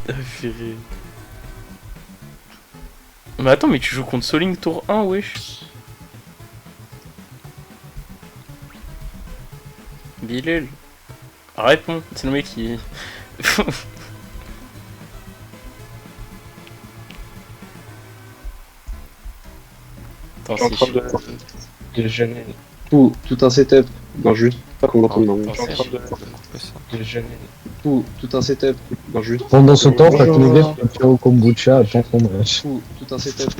Ah, purée. Mais attends, mais tu joues contre Soling tour 1, wesh. Bilal. Arrête-moi, c'est le mec qui... Attends, Je suis en c'est train de déjeuner. Tout un setup. Non, juste pas qu'on entende. Non, Attends, Je suis en train de Couper ça. déjeuner. tout un setup. Non, juste. Pendant ce temps, Bonjour. Fakunege va faire au kombucha, attends ton brèche. Tout un setup.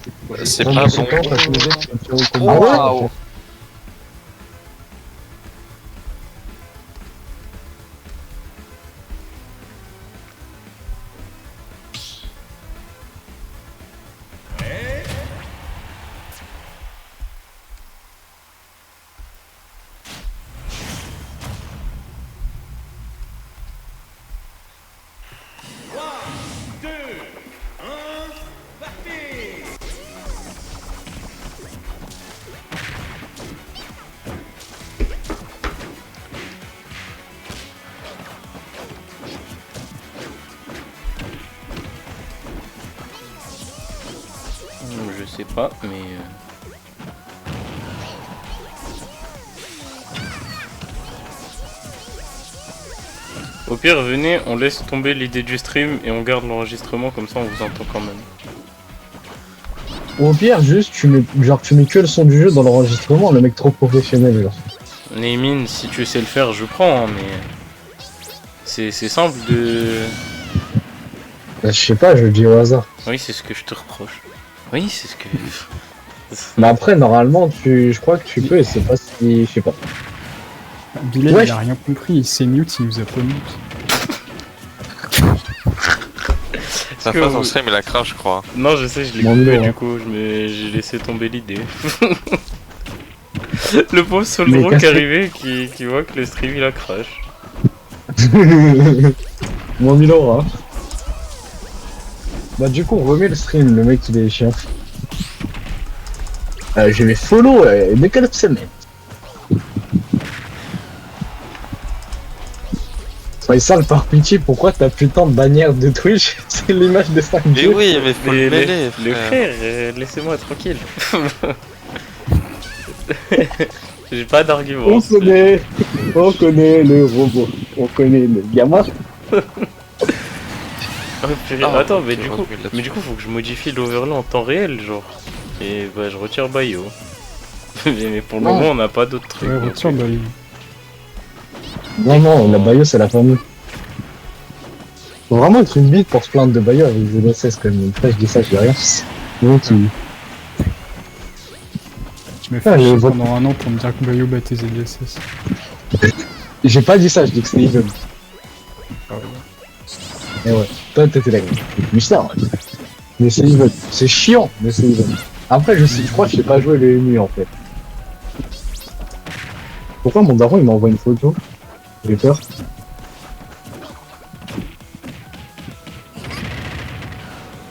C'est Pendant pas ce bon. temps, Fakunege va faire au kombucha. Waouh. Je sais pas, mais... Au pire, venez, on laisse tomber l'idée du stream et on garde l'enregistrement, comme ça on vous entend quand même. Ou au pire, juste, tu mets que le son du jeu dans l'enregistrement, le mec trop professionnel, genre. Némine, si tu sais le faire, je prends, hein, mais... C'est simple de... Bah, je sais pas, je le dis au hasard. Oui, c'est ce que je te reproche. Oui, c'est ce que... Mais après, normalement, je crois que tu peux, et c'est pas si... Je sais pas. Bilal, Ouais. il a rien compris, il s'est mute, il nous a pas mute. Sa que phase vous- en stream, il a crash, je crois. Non, je sais, je l'ai Mon coupé Dieu, du hein. coup, j'ai laissé tomber l'idée. Le pauvre Mais Solbro qu'est-ce qui que- arrivait qui voit que le stream il a crash. Moins 1000 €, hein. Bah, du coup, on remet le stream, le mec, il est chiant. Je vais follow, de quelle semaine? Faisal, par pitié, pourquoi ta putain de bannière de Twitch, c'est l'image de 5 Mais oui, mais faut le mêler, les frère. frères, laissez-moi tranquille. J'ai pas d'argument. On connaît le robot, on connaît le gamin. Oh, purée, Ah, attends, ok, mais du coup, revenu là-dessus. faut que je modifie l'overlay en temps réel, genre. Et bah, je retire Bayo. mais pour le Non. moment, on n'a pas d'autres trucs. Ouais, donc, retire, bah, Non, la Bayo, c'est la famille. Faut vraiment être une bite pour se plaindre de Bayo avec ZSS quand même. Après, je dis ça, je dis rien. Donc, tu m'as Ah, fait le chier vote- pendant un an pour me dire que Bayo battait ZSS. j'ai pas dit ça, je dis que c'était evil. Et ouais, toi, t'étais d'accord. Mais ça, ouais. Mais c'est evil. C'est chiant, mais c'est evil. Après, je crois que je sais pas jouer les nuits en fait. Pourquoi mon daron il m'envoie une photo? J'ai peur.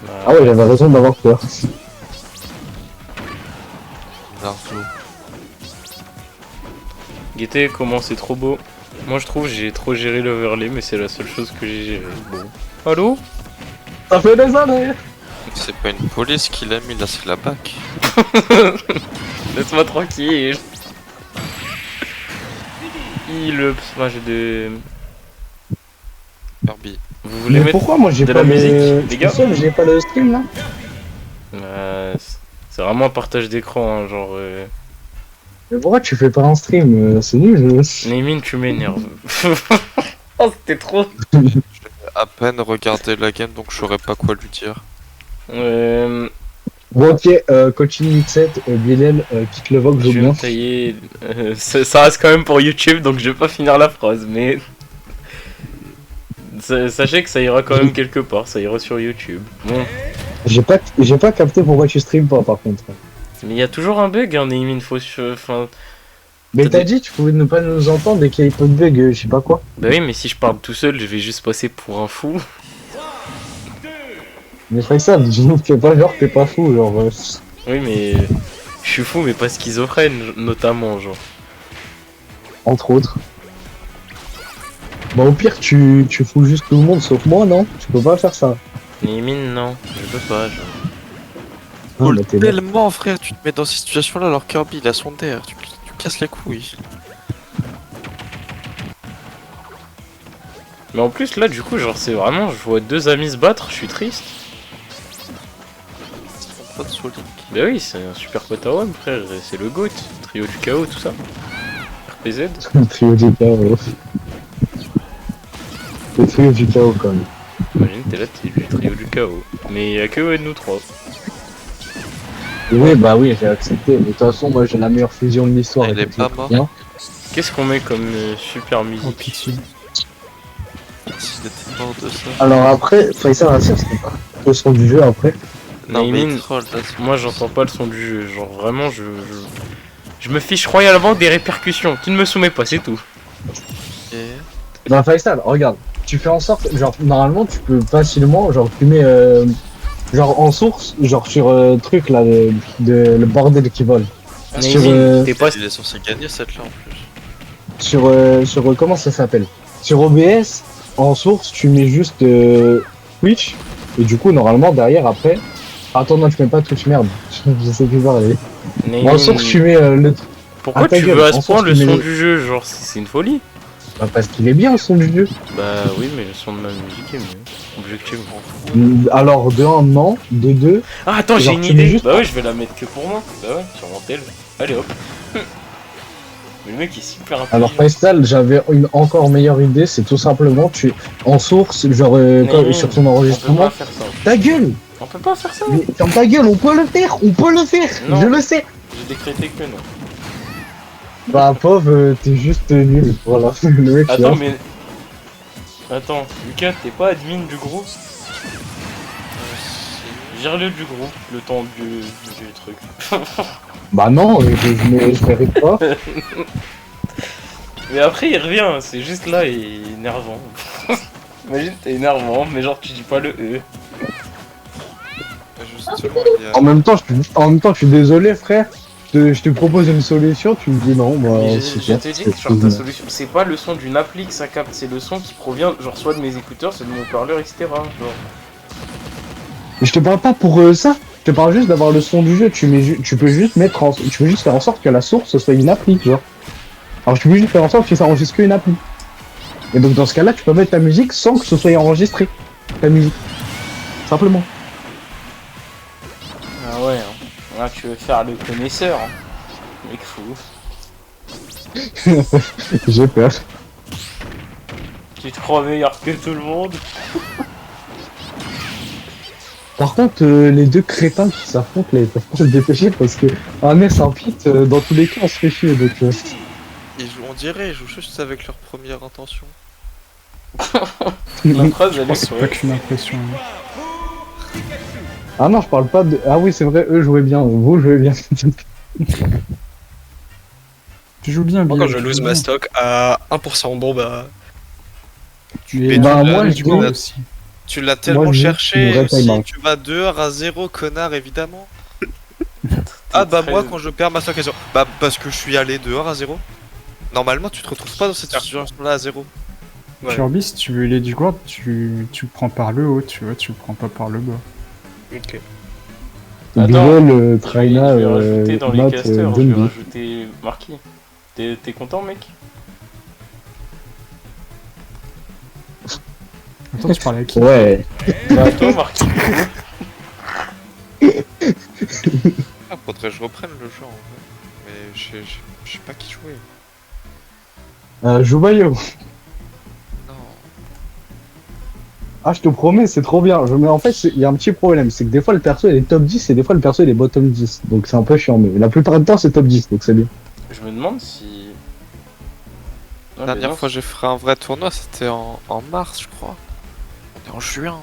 bah, Ah ouais, j'avais raison d'avoir peur. Naruto. Gaieté, comment c'est trop beau. Moi, je trouve j'ai trop géré l'overlay, mais c'est la seule chose que j'ai géré. Bon. Allô? Ça fait des années. C'est pas une police qui l'a mis, là, c'est la BAC. Laisse-moi tranquille. Le smash de... Herbie. Vous voulez Mais mettre... pourquoi moi j'ai de pas la musique, le... les gars? Seul, j'ai pas le stream là. C'est vraiment un partage d'écran, hein, genre... Mais pourquoi tu fais pas un stream? C'est nul. Némine, tu m'énerves. Oh, c'était trop... À peine regarder la game, donc je saurais pas quoi lui dire. Bon ok, coaching X7, Bilal, quitte le vogue, Je je vais bien. me tailler... ça reste quand même pour YouTube, donc je vais pas finir la phrase, mais... Sachez que ça ira quand même quelque part, ça ira sur YouTube. Bon, J'ai pas capté pourquoi tu stream pas par contre. mais il y a toujours un bug, hein, Némine, faut... Enfin... Mais t'as dit tu pouvais ne pas nous entendre et qu'il y ait pas de bug, je sais pas quoi. Bah oui, mais si je parle tout seul, je vais juste passer pour un fou. Mais Faisal, ne fais pas genre t'es pas fou, genre. Oui, mais... Je suis fou, mais pas schizophrène, notamment, genre. Entre autres. Bah au pire, tu fous juste tout le monde sauf moi, non? Tu peux pas faire ça. Némine, non, je peux pas. Ah, bah, t'es bête. Tellement frère, tu te mets dans cette situation là alors Kirby il a son DR, tu casses les couilles. Mais en plus, là, du coup, genre, c'est vraiment, je vois deux amis se battre, je suis triste. Pas de Soul Link. Bah oui, c'est un super pote à WAM, frère, c'est le GOAT, trio du chaos, tout ça. RPZ. Le trio du chaos. Le trio du chaos quand même. Imagine, t'es là, t'es du trio du chaos. Mais y'a que nous trois. Oui, bah oui, j'ai accepté. Mais de toute façon, moi j'ai la meilleure fusion de l'histoire. Elle avec est pas le morte. trio. Qu'est-ce qu'on met comme super Oh, musique? pitié. Si j'étais mort de ça. Alors après, Faisal Assir, c'est pas le son du jeu après. Non mais Némine, il troll là. moi j'entends pas le son du jeu, genre vraiment je me fiche royalement des répercussions, tu ne me soumets pas, c'est tout. Et... Bah Faisal, regarde, tu fais en sorte, genre normalement tu peux facilement, genre tu mets genre en source, genre sur truc là, le bordel qui vole. Sur, Némine, t'es pas... Il est censé gagner cette là en plus. sur comment ça s'appelle? Sur OBS, en source, tu mets juste Twitch, et du coup normalement derrière après. Attends, non, tu mets pas Twitch, merde, je sais plus parler. Némine, En source, tu mets le. pourquoi Ah, ta tu gueule, veux à en ce point source, le tu mets son le- du jeu, genre c'est une folie? Bah, parce qu'il est bien le son du jeu. Bah oui, mais le son de ma musique est mieux, objectivement. Alors, de 1, non, de 2. Ah attends, j'ai Genre, une tu mets idée. juste- Bah ouais, je vais la mettre que pour moi. Bah ouais, sur mon tel. Allez hop. Mais le mec est super intelligent. Alors, Faisal, j'avais une encore meilleure idée, c'est tout simplement, tu en source, genre Némine, sur ton on peut enregistrement. pas faire ça. Ta gueule! On peut pas faire ça. Mais ferme ta gueule, on peut le faire! On peut le faire! Non. Je le sais! J'ai décrété que non. Bah, pauvre, t'es juste nul. Voilà, le mec, il Attends, a- mais... Attends, Lucas, t'es pas admin du groupe? Gère-le du groupe, le temps du truc. Bah, non, je mérite pas. Mais après, il revient, c'est juste là, et énervant. Imagine, t'es énervant, mais genre, tu dis pas le E. Justement, il y a... En même temps, je suis désolé, frère. Je te propose une solution, tu me dis non, moi. Mais c'est je bien, te dis c'est que genre, ta tout. solution, c'est pas le son d'une appli que ça capte, c'est le son qui provient, genre, soit de mes écouteurs, soit de mon haut-parleur, etc. Genre. Mais je te parle pas pour ça. Je te parle juste d'avoir le son du jeu. Tu peux juste tu peux juste faire en sorte que la source soit une appli, tu vois. Alors tu peux juste faire en sorte que ça enregistre qu'une appli. Et donc dans ce cas-là, tu peux mettre ta musique sans que ce soit enregistré. Ta musique. Simplement. Ah ouais, hein. Là, tu veux faire le connaisseur, hein. Mec fou. J'ai peur. Tu te crois meilleur que tout le monde? Par contre, les deux crétins qui s'affrontent, là, ils peuvent pas se dépêcher parce que un S, un pit, dans tous les cas, on se fait chier. Donc, On dirait, ils jouent juste avec leur première intention. La phrase, Je elle pense est que c'est pas ouais. qu'une impression. Hein. Ah non, je parle pas de. Ah oui, c'est vrai, eux jouaient bien, vous jouez bien. Tu joues bien, Moi, Bilal, quand je tu lose joues ma bien. stock à 1%, bon bah. Tu Mais es bah, tu moi, l'as je du dis- coup aussi. Tu l'as tellement je dis, cherché tu devrais aussi, time out. tu vas 2 à 0, connard, évidemment. Ah bah très- moi quand je perds ma stock à 0, bah parce que je suis allé dehors à 0. Normalement tu te retrouves pas dans cette situation là à 0. Ouais. Kirby, si tu veux aller du guard, tu le prends par le haut, tu vois, tu le prends pas par le bas. Ok. Attends, Bilal, Je Traina, vais rajouter dans les Matt, casters, je vais Dundee. rajouter Marquis. T'es content, mec? Attends, tu parlais à qui? Ouais. Bah, toi, Marquis. Ah, faudrait que je reprenne le jeu en vrai. Mais je sais pas qui jouer. Joubayo. Non. Ah, je te promets, c'est trop bien. Mais en fait, il y a un petit problème. C'est que des fois, le perso, il est top 10 et des fois, le perso, il est bottom 10. Donc, c'est un peu chiant. Mais la plupart du temps, c'est top 10. Donc, c'est bien. Je me demande si... La Non, mais dernière non, fois j'ai fait un vrai tournoi, c'était en mars, je crois. On est en juin.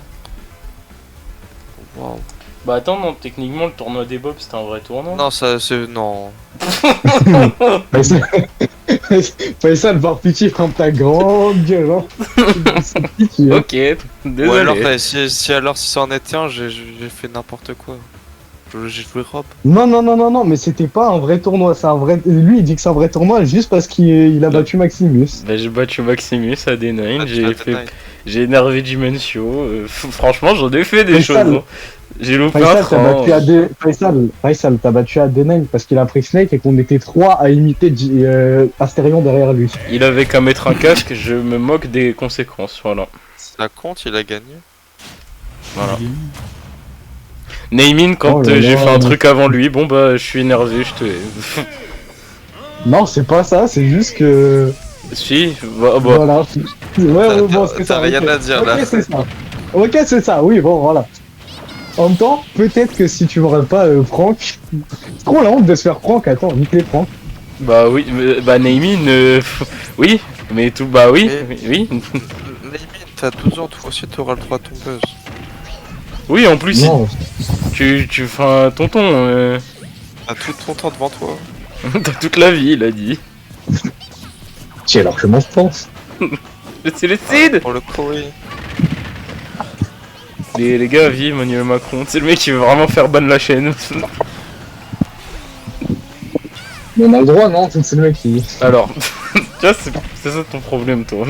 Waouh. Bah attends, non, techniquement, le tournoi des Bobs, c'était un vrai tournoi. Non, ça c'est. Non. Faisal, par pitié, ferme ta grande gueule. Hein. C'est pitié, hein. Ok, désolé. Ou alors, si ça en était un, j'ai fait n'importe quoi. J'ai joué Rob. Non, mais c'était pas un vrai tournoi, c'est un vrai... Lui, il dit que c'est un vrai tournoi juste parce qu'il a battu Maximus. Bah, j'ai battu Maximus à D9, Ah, j'ai énervé Dimencio. Franchement, j'en ai fait des Faisal. choses. Hein. J'ai loupé un Faisal, franc. Faisal, t'as battu à D9 parce qu'il a pris Snake et qu'on était 3 à imiter Astérion derrière lui. Il avait qu'à mettre un casque, je me moque des conséquences, voilà. Ça compte, il a gagné. Voilà. Naimin, quand Oh là j'ai là. fait un truc avant lui, bon bah je suis énervé, je te hais. Non, c'est pas ça, c'est juste que... Si, bah, Voilà. Ouais, bon, c'est T'as ça. rien ok. à dire là. Ok, c'est ça. Ok, c'est ça, oui, bon, voilà. En même temps, peut-être que si tu m'aurais pas Franck... C'est trop la honte de se faire Franck, attends, nique les Franck. bah oui, bah Naimin, oui, mais tout, bah oui, oui. Naimin, t'as 12 ans, toi aussi t'auras le droit à tombeuse. Oui, en plus, Non, tu fais un tonton, T'as tout ton temps devant toi. t'as toute la vie, il a dit. c'est largement je pense. C'est le Cid. Pour le coup, oui. Les gars, vie Emmanuel Macron, c'est le mec qui veut vraiment faire ban la chaîne. On a le droit, non? C'est le mec qui... Alors, tu vois, c'est ça ton problème, toi.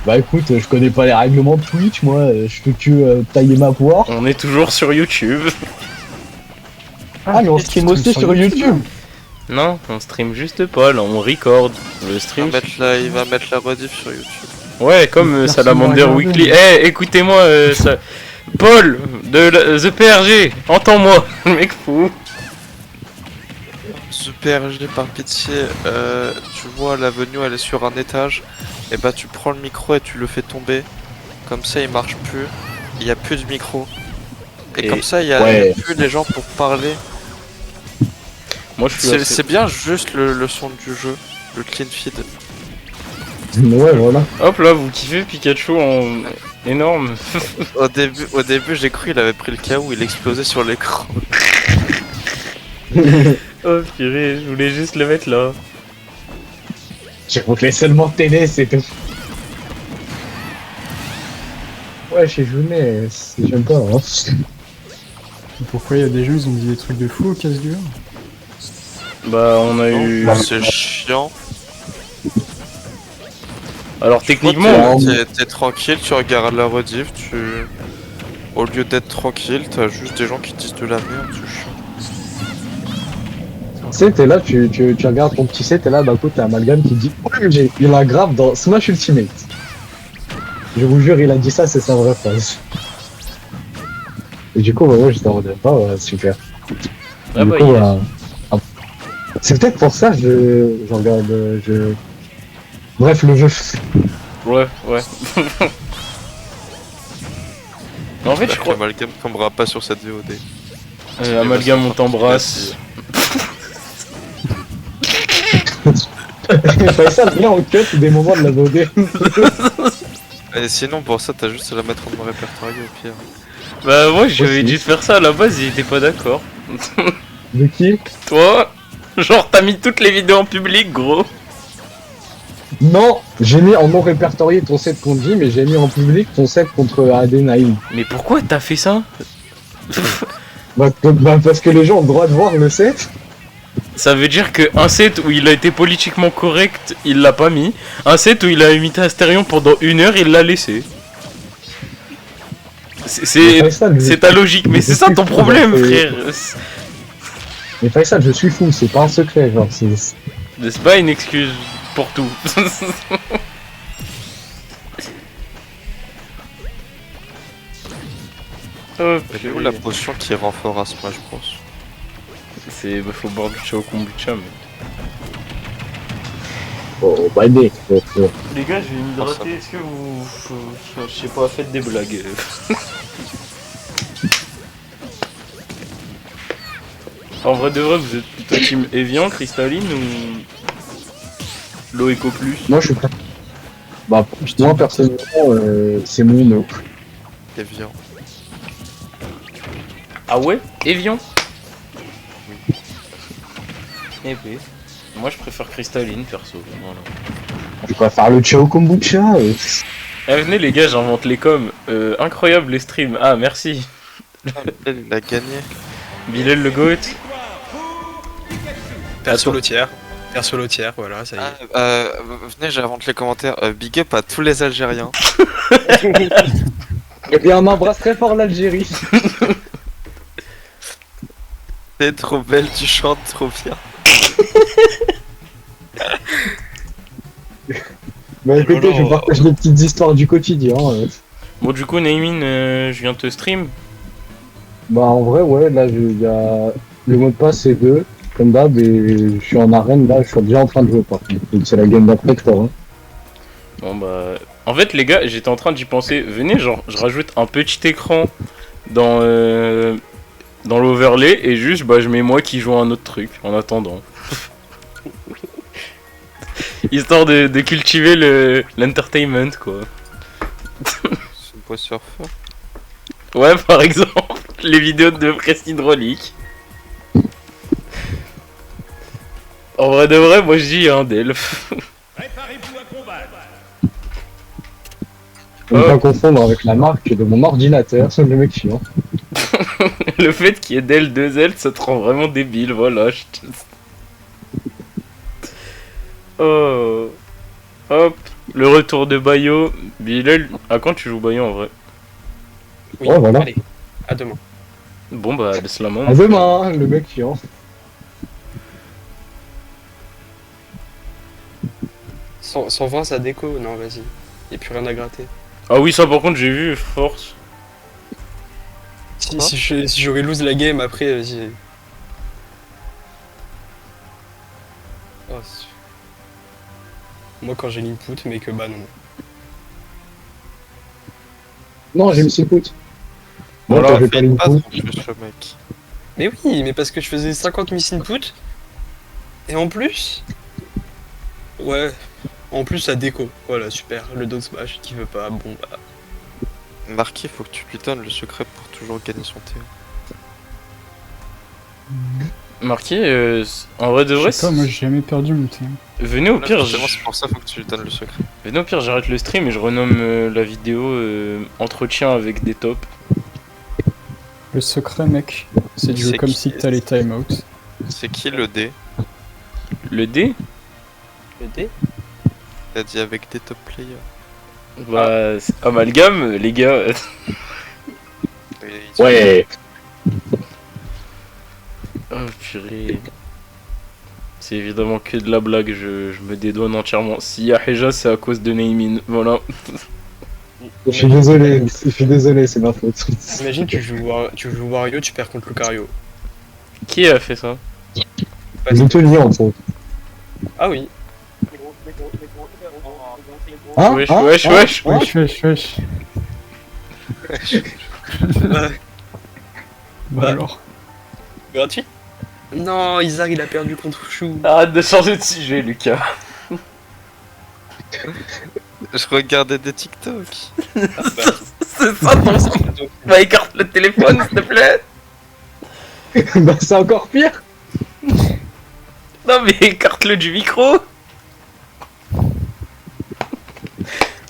Bah écoute, je connais pas les règlements de Twitch, moi, je fais que tailler ma poire. On est toujours sur YouTube. Ah, mais on stream aussi sur YouTube. Non, on stream juste pas, là, on record. Le stream. Il va mettre la rediff sur YouTube. Ouais, comme Personne Salamander n'a regardé. Weekly. Eh, écoutez-moi, ça... Paul, de The PRG, entends-moi, le mec fou. Super GD par pitié, tu vois l'avenue elle est sur un étage, et bah tu prends le micro et tu le fais tomber, comme ça il marche plus, il y a plus de micro, et comme ça il y a plus les gens pour parler. Moi, je suis C'est bien juste le son du jeu, le clean feed. Ouais, voilà. Hop là, vous kiffez Pikachu en énorme. Au début j'ai cru il avait pris le KO, il explosait sur l'écran. Oh purée, je voulais juste le mettre là. J'ai refait seulement télé, c'est tout. Ouais, j'ai joué, mais j'aime pas, hein. Pourquoi il y a des jeux, ils ont dit des trucs de fou au casse-dur? Bah, on a eu. C'est chiant. Alors, techniquement, T'es tranquille, tu regardes la rediff, au lieu d'être tranquille, t'as juste des gens qui disent de la merde, c'est chiant. Tu sais, t'es là, tu regardes ton petit set, t'es là, d'un coup, t'as Amalgame qui dit OMG, il a grave dans Smash Ultimate. Je vous jure, il a dit ça, c'est sa vraie phrase. Et du coup, ouais, j'étais en mode, ah ouais, super. Ah Du bah, coup, il est- c'est peut-être pour ça que je regarde, Bref, le jeu. Ouais, ouais. En fait, je crois. Amalgame tombera pas sur cette VOD. Amalgame, on t'embrasse. Faisal, viens, on cut des moments de la VOD. Et sinon, pour ça, t'as juste à la mettre en répertorié au pire. Bah, moi, j'avais Aussi. dit de faire ça à la base, il était pas d'accord. De qui? Toi, genre, t'as mis toutes les vidéos en public, gros. Non, j'ai mis en non répertorié ton set contre Jim, mais j'ai mis en public ton set contre Adenaïm. Mais pourquoi t'as fait ça? Bah, parce que les gens ont le droit de voir le set. Ça veut dire que un set où il a été politiquement correct, il l'a pas mis. Un set où il a imité Astérion pendant 1 heure, il l'a laissé. C'est ta logique, mais c'est ça ton problème, frère. Mais Faisal, je suis fou, c'est pas un secret, genre, C'est pas une excuse pour tout. Oh, Elle est où la potion qui rend fort à Smash Bros? c'est. Bah, faut boire du chao kombucha, mais. Oh, bah, mec, Les gars, je vais m'hydrater. Est-ce que vous. Je sais pas, faites des blagues. En vrai de vrai, vous êtes plutôt team Evian, Cristalline ou. Loeco Plus? Moi, je suis pas. Bah, moi, personnellement, c'est mon no. Evian. Ah ouais? Evian? Eh ben. Moi je préfère Cristalline perso. Voilà. Je préfère le Chao Kombucha. Eh venez les gars, j'invente les coms. Incroyable les streams. Ah merci. Il a gagné. Bilal le GOAT. Perso Attends. lotière. Perso lotière, voilà, ça y est. Venez, j'invente les commentaires. Big up à tous les Algériens. Eh bien, on embrasse très fort l'Algérie. T'es trop belle, tu chantes trop bien. Bah écoutez, Lolo, je partage des petites histoires du quotidien. Bon, du coup, Naimin, je viens te stream. Bah en vrai, ouais, là, il y a... Le mot de passe, c'est 2, comme d'hab, et je suis en arène, là, je suis déjà en train de jouer, par contre. Donc c'est la game d'après, je crois. Hein. Bon, bah. En fait, les gars, j'étais en train d'y penser. Venez, genre, je rajoute un petit écran dans, dans l'overlay et juste, bah, je mets moi qui joue à un autre truc en attendant. Histoire de cultiver l'entertainment, quoi. C'est pas surfeur. Ouais, par exemple, les vidéos de presse hydraulique. En vrai de vrai, moi je dis un Delph. Faut ne Oh. pas confondre avec la marque de mon ordinateur, c'est le mec chiant. Le fait qu'il y ait Del 2L, ça te rend vraiment débile, voilà. Oh. Hop, le retour de Bayo. Bilal, à quand tu joues Bayo en vrai? Oui, Ouais, voilà. allez, à demain. Bon bah, laisse-la-main. À demain, hein, le mec chiant. 120 ça déco, non vas-y. Y'a plus rien à gratter. Ah oui, ça par contre j'ai vu, force. Si j'aurais lose la game après, vas-y. Oh, moi quand j'ai l'input, mais que bah non. Non, j'ai mis ses poutres. Moi, Voilà, quand j'ai pas les Pas poutres. trop juste, le mec. Mais oui, mais parce que je faisais 50 miss input. Et en plus. Ouais. En plus la déco. Voilà, super. Le dog smash qui veut pas. Bon bah. Marquis, faut que tu lui donnes le secret pour toujours gagner son thé. Marqué, en vrai de vrai, Je sais pas, moi j'ai jamais perdu mon thé. venez au pire, Justement, c'est pour ça, faut que tu lui donnes le secret. venez au pire, j'arrête le stream et je renomme la vidéo entretien avec des tops. Le secret, mec, c'est de jouer C'est comme qui- si t'as les timeouts. C'est qui le dé? Le D, Le dé. T'as dit avec des top players. bah, c'est amalgame, les gars. Et- Ouais. Oh purée. C'est évidemment que de la blague, je me dédouane entièrement. S'il y a Heja, c'est à cause de Naimin, voilà. Je suis désolé, c'est ma faute. Imagine tu joues Wario, tu perds contre Lucario. Qui a fait ça? Je te le dis en fait. Ah oui. Hein Wesh, Hein wesh, Hein wesh. Hein Wesh. Bah Bah. alors. Gratuit. Non, Isar il a perdu contre Chou. Arrête de changer de sujet, Lucas. Je regardais des TikTok. C'est ça ton son. Bah écarte le téléphone, s'il te plaît. Bah c'est encore pire. Non mais écarte-le du micro.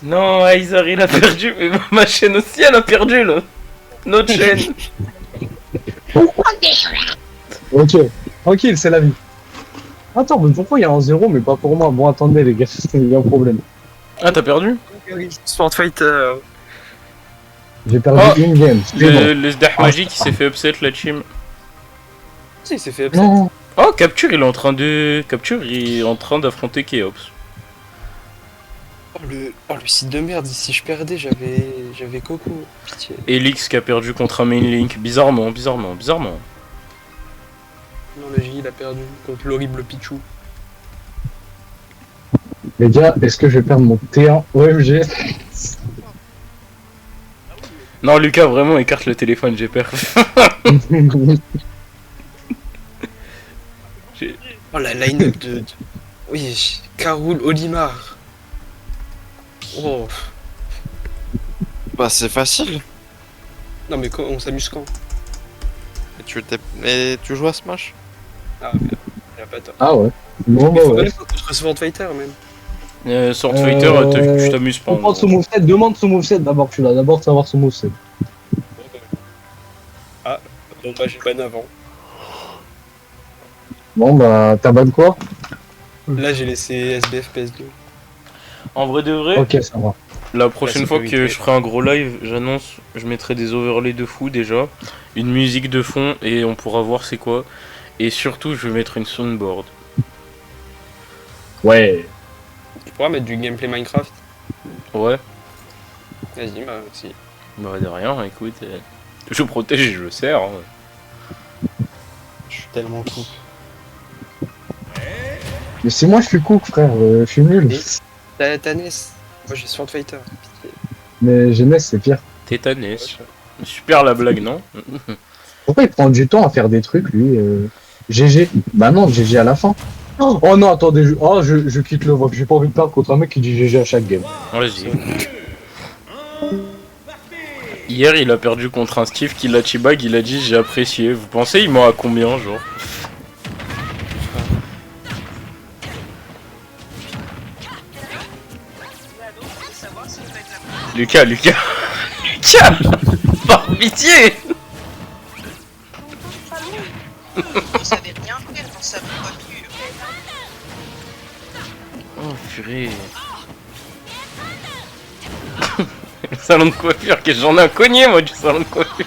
Non, Aizar il a perdu, mais ma chaîne aussi elle a perdu là. Notre chaîne. Ok, tranquille, c'est la vie. Attends, mais pourquoi il y a un 0 mais pas pour moi? Bon, attendez les gars, il y a un problème. Ah t'as perdu? Sport Fighter. J'ai perdu Oh, une game. c'est bon. Le Zdah Magic qui s'est fait upset la team. Si, il s'est fait upset. Non, Oh Capture il est en train de. Capture il est en train d'affronter Keops. Oh le site de merde, si je perdais, j'avais Coco. Pitié. Elix qui a perdu contre un main link. Bizarrement. Non, le J il a perdu contre l'horrible Pichou. les gars, est-ce que je vais perdre mon T1 OMG? Non Lucas vraiment écarte le téléphone, j'ai peur. Oh la line-up de... Oui, Karoul, Olimar. Oh. Bah, c'est facile. Non mais quand, on s'amuse quand? Mais tu joues à Smash? Ah merde, il a pas tort. Ah ouais. Bon, bah Faut ouais. même pas contre Sword Fighter même. Sword Fighter, tu t'amuses pas. Demande son moveset d'abord, tu l'as d'abord de savoir son moveset. Bon bah j'ai ban avant. Bon bah, t'as ban quoi? Là j'ai laissé SBF PS2. En vrai de vrai, Ok, ça va. la prochaine La fois que sécurité. je ferai un gros live, j'annonce, je mettrai des overlays de fou déjà, une musique de fond et on pourra voir c'est quoi. Et surtout, je vais mettre une soundboard. Ouais. Tu pourras mettre du gameplay Minecraft? Ouais, Vas-y, bah si. bah de rien, écoute, je protège et je le sers. Hein. Je suis tellement cool. Mais c'est moi, je suis cook, frère, je suis nul. Oui. T'as NES. Moi j'ai Sword Fighter. Pitié. Mais jeunesse, c'est pire. Tétanus. Super la blague, non? Pourquoi il prend du temps à faire des trucs, lui GG. Bah non, GG à la fin. Oh non, attendez, je quitte le vote. J'ai pas envie de perdre contre un mec qui dit GG à chaque game. Vas-y. Hier, il a perdu contre un Steve qui l'a chibag, il a dit j'ai apprécié. Vous pensez il ment à combien, genre? Lucas, Lucas, par pitié! Vous savez rien faire dans sa voiture. Oh purée. Le salon de coiffure, que j'en ai un cogné moi du salon de coiffure.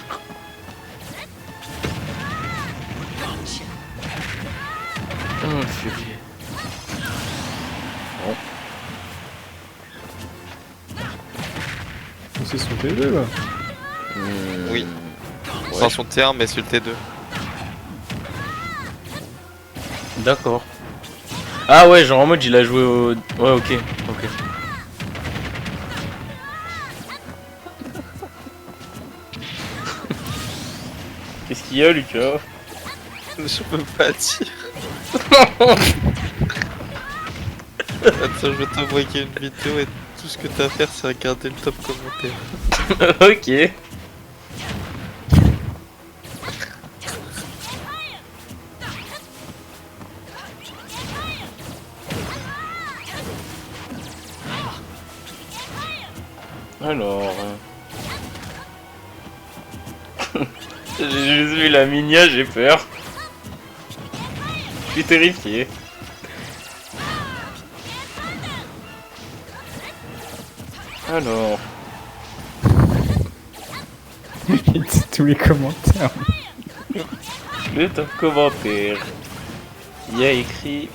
Oh purée. C'est sur T2 là. Oui. Ouais, Sans son T1, mais sur le T2. d'accord. Ah ouais, genre en mode il a joué au... Ouais, ok, ok. Qu'est-ce qu'il y a, Lucas? Je peux pas dire. Attends, je vais t'envoyer une vidéo et tout ce que t'as à faire, c'est regarder le top commentaire. Ok. Alors... J'ai juste vu la minia, j'ai peur. Je suis terrifié. Alors... Il dit tous les commentaires. Le top commentaire. Il y a écrit...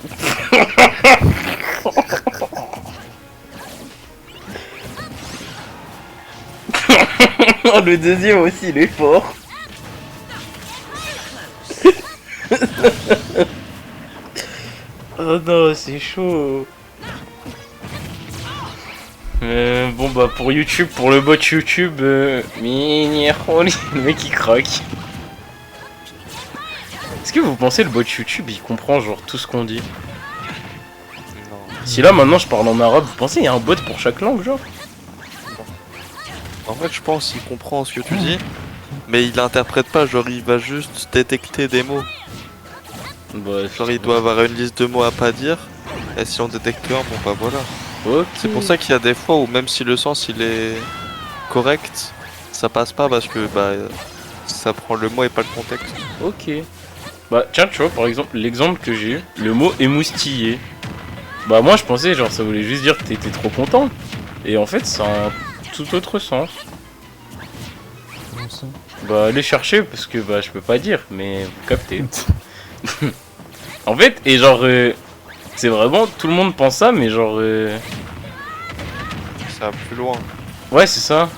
Le deuxième aussi, il est fort. Oh non, c'est chaud. Bon bah pour YouTube, pour le bot YouTube, le mec il craque. Est-ce que vous pensez le bot YouTube il comprend genre tout ce qu'on dit? Non. Si là maintenant je parle en arabe, vous pensez il y a un bot pour chaque langue genre? En fait, je pense qu'il comprend ce que tu dis, mais il interprète pas, genre il va juste détecter des mots. Bah, Genre il doit avoir une liste de mots à pas dire, et si on détecte un, bon bah voilà. Ok. C'est pour ça qu'il y a des fois où même si le sens il est correct, ça passe pas parce que bah ça prend le mot et pas le contexte. Ok. Bah tiens, tu vois par exemple l'exemple que j'ai eu, le mot émoustillé. Bah moi je pensais genre ça voulait juste dire que t'étais trop content. Et en fait ça a un tout autre sens. Comment ça? Bah allez chercher parce que bah je peux pas dire mais vous captez. En fait et genre c'est vraiment tout le monde pense ça mais genre Ça va plus loin. ouais c'est ça.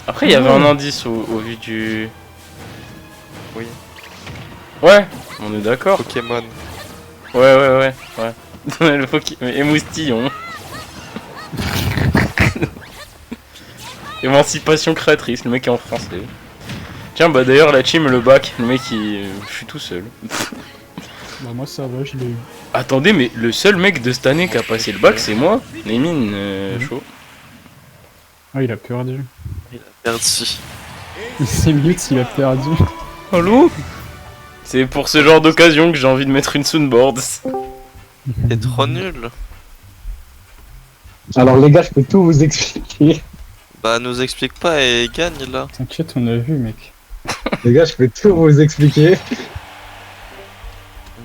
Après il y avait un indice au vu du... Oui. Ouais, on est d'accord. Pokémon. Ouais. Le Pokémon émoustillon. Émancipation créatrice, le mec est en français. Tiens, bah d'ailleurs, la team, le bac, le mec, je suis tout seul. Bah moi ça va, je l'ai eu. Attendez, mais le seul mec de cette année qui a passé le bac, c'est moi. Némine, chaud. Ah il a perdu. Il a perdu. Il s'est mute, il a perdu. Allô? C'est pour ce genre d'occasion que j'ai envie de mettre une soundboard. T'es trop nul. Alors les gars, je peux tout vous expliquer. Bah nous explique pas et gagne là. T'inquiète, on a vu mec. Les gars, je peux tout vous expliquer.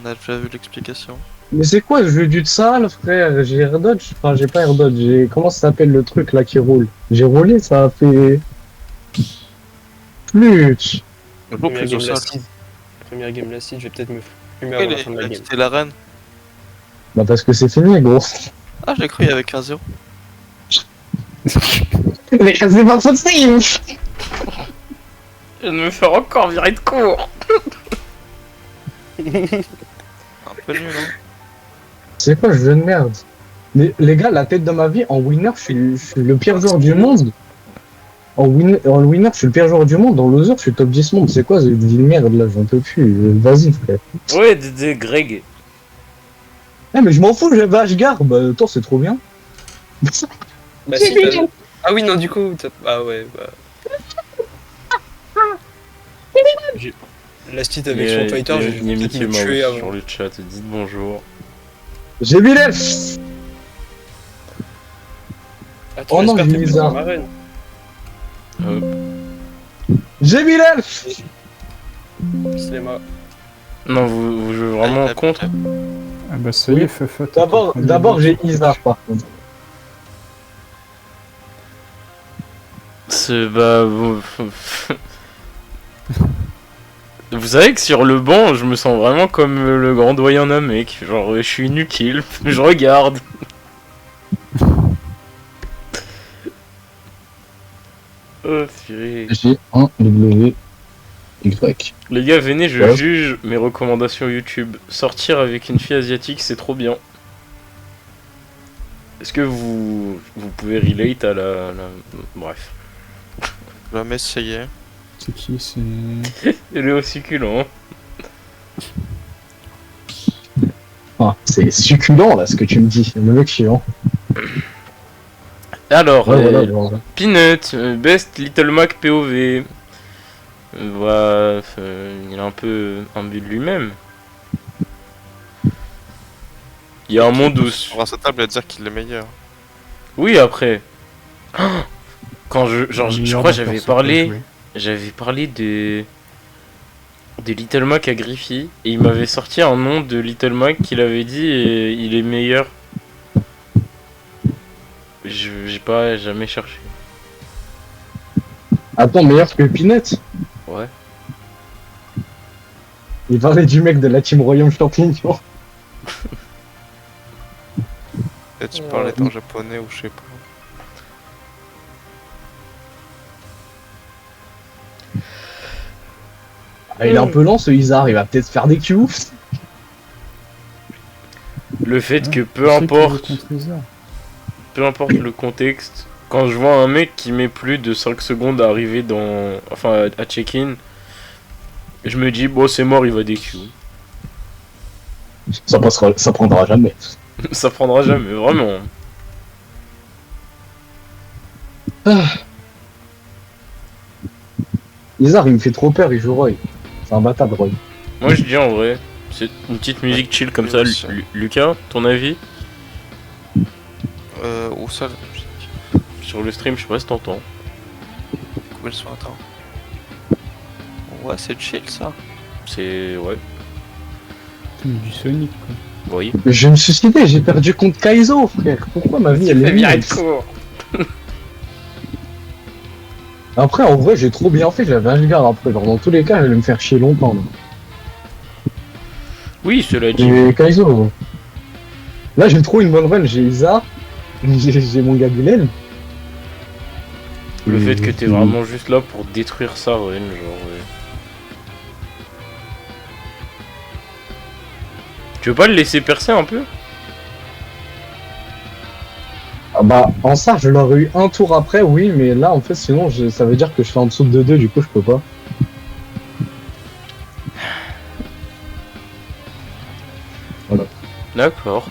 On a déjà vu l'explication. Mais c'est quoi ce jeu du sale, frère? J'ai air dodge. Enfin, j'ai pas air dodge. J'ai... Comment ça s'appelle le truc là qui roule? J'ai roulé, ça a fait. Flûte. Première game l'acide. Première game l'acide, je vais peut-être me fumer Pourquoi avant la fin de il la a game. quitté l'arène? Bah, parce que c'est fini, gros. Ah, j'ai cru qu'il y avait 15-0. Mais c'est pas possible! Je viens de me faire encore virer de cours. Un peu nul, hein. C'est quoi ce jeu de merde? Mais les gars, la tête de ma vie, en winner, je suis le pire joueur du monde. En winner, je suis le pire joueur du monde. En loser, je suis top 10 monde. C'est quoi cette vie de merde là? J'en peux plus. Vas-y, frère. Ouais, Dédé, Greg. Eh, mais je m'en fous, j'ai Vashgar. Bah, toi, c'est trop bien. Bah si, t'as- Ah oui, non, du coup, ah ouais, bah... L'acide avec son fighter, je Il y a vais Mickey peut-être me tuer Mouse avant. sur le chat, dites bonjour. J'ai mis l'elfe. Attends, Oh non, j'espère que j'ai t'es mis pas ça. dans ma reine. J'ai mis l'elfe. Sléma. Non, vous jouez vraiment Ah, contre? Ah bah ça y est, Fafa. t'as D'abord, ton premier d'abord, but. j'ai Isar par contre. C'est bah... Vous savez que sur le banc, je me sens vraiment comme le grand doyen Namek. Genre, je suis inutile, je regarde. Oh, purée. J'ai un W Y. Les gars, venez, je Ouais. juge mes recommandations YouTube. Sortir avec une fille asiatique, c'est trop bien. Est-ce que vous pouvez relate à Bref. Jamais essayé. C'est qui? C'est... Il est au succulent. Hein. Ah, c'est succulent là ce que tu me dis. Le mec chiant. Alors, Ouais, voilà, voilà. Peanut, Best Little Mac POV. Voilà, il est un peu imbu de lui-même. Il y a un monde où... On va sa table à dire qu'il est meilleur. Oui, après. Quand je le meilleur crois que d'un j'avais perso que j'ai joué. j'avais parlé de Little Mac à Griffy et il m'avait sorti un nom de Little Mac qu'il avait dit et il est meilleur. J'ai pas jamais cherché. Attends, meilleur que Peanut. Ouais. Il parlait du mec de la team Royaume Champignon. Et tu parlais en japonais ou je sais pas. Ah, il est un peu lent ce Isar, il va peut-être faire des Q. Le fait que Je sais qu'il joue contre Isar. peu importe le contexte, quand je vois un mec qui met plus de 5 secondes à arriver dans... Enfin, à check-in, je me dis, bon, c'est mort, il va DQ. Ça prendra jamais. Ça prendra jamais, vraiment. Isar, il me fait trop peur, il joue Roy. C'est imbattable, Roy. Moi, je dis en vrai, c'est une petite musique chill comme ça. Lucas, ton avis? Où ça la musique? Sur le stream, je sais pas si t'entends. Combien de son attends? Ouais, c'est chill ça. C'est... ouais, C'est du Sonic quoi. oui. Mais je vais me suicider, j'ai perdu contre Kaizo, frère. Pourquoi ma vie, elle est nulle? Après, en vrai, j'ai trop bien fait, j'avais un gars après. Genre, dans tous les cas, j'allais me faire chier longtemps. Là. Oui, cela dit. Et Kaizo. Là, j'ai trop une bonne run, j'ai Isar, j'ai mon gars Bilal. Le fait que t'es vraiment juste là pour détruire ça, ouais, genre... ouais. Tu veux pas le laisser percer un peu? Ah bah, en ça, je l'aurais eu un tour après, oui, mais là, en fait, sinon, ça veut dire que je fais en dessous de 2-2, du coup, je peux pas. Voilà. D'accord.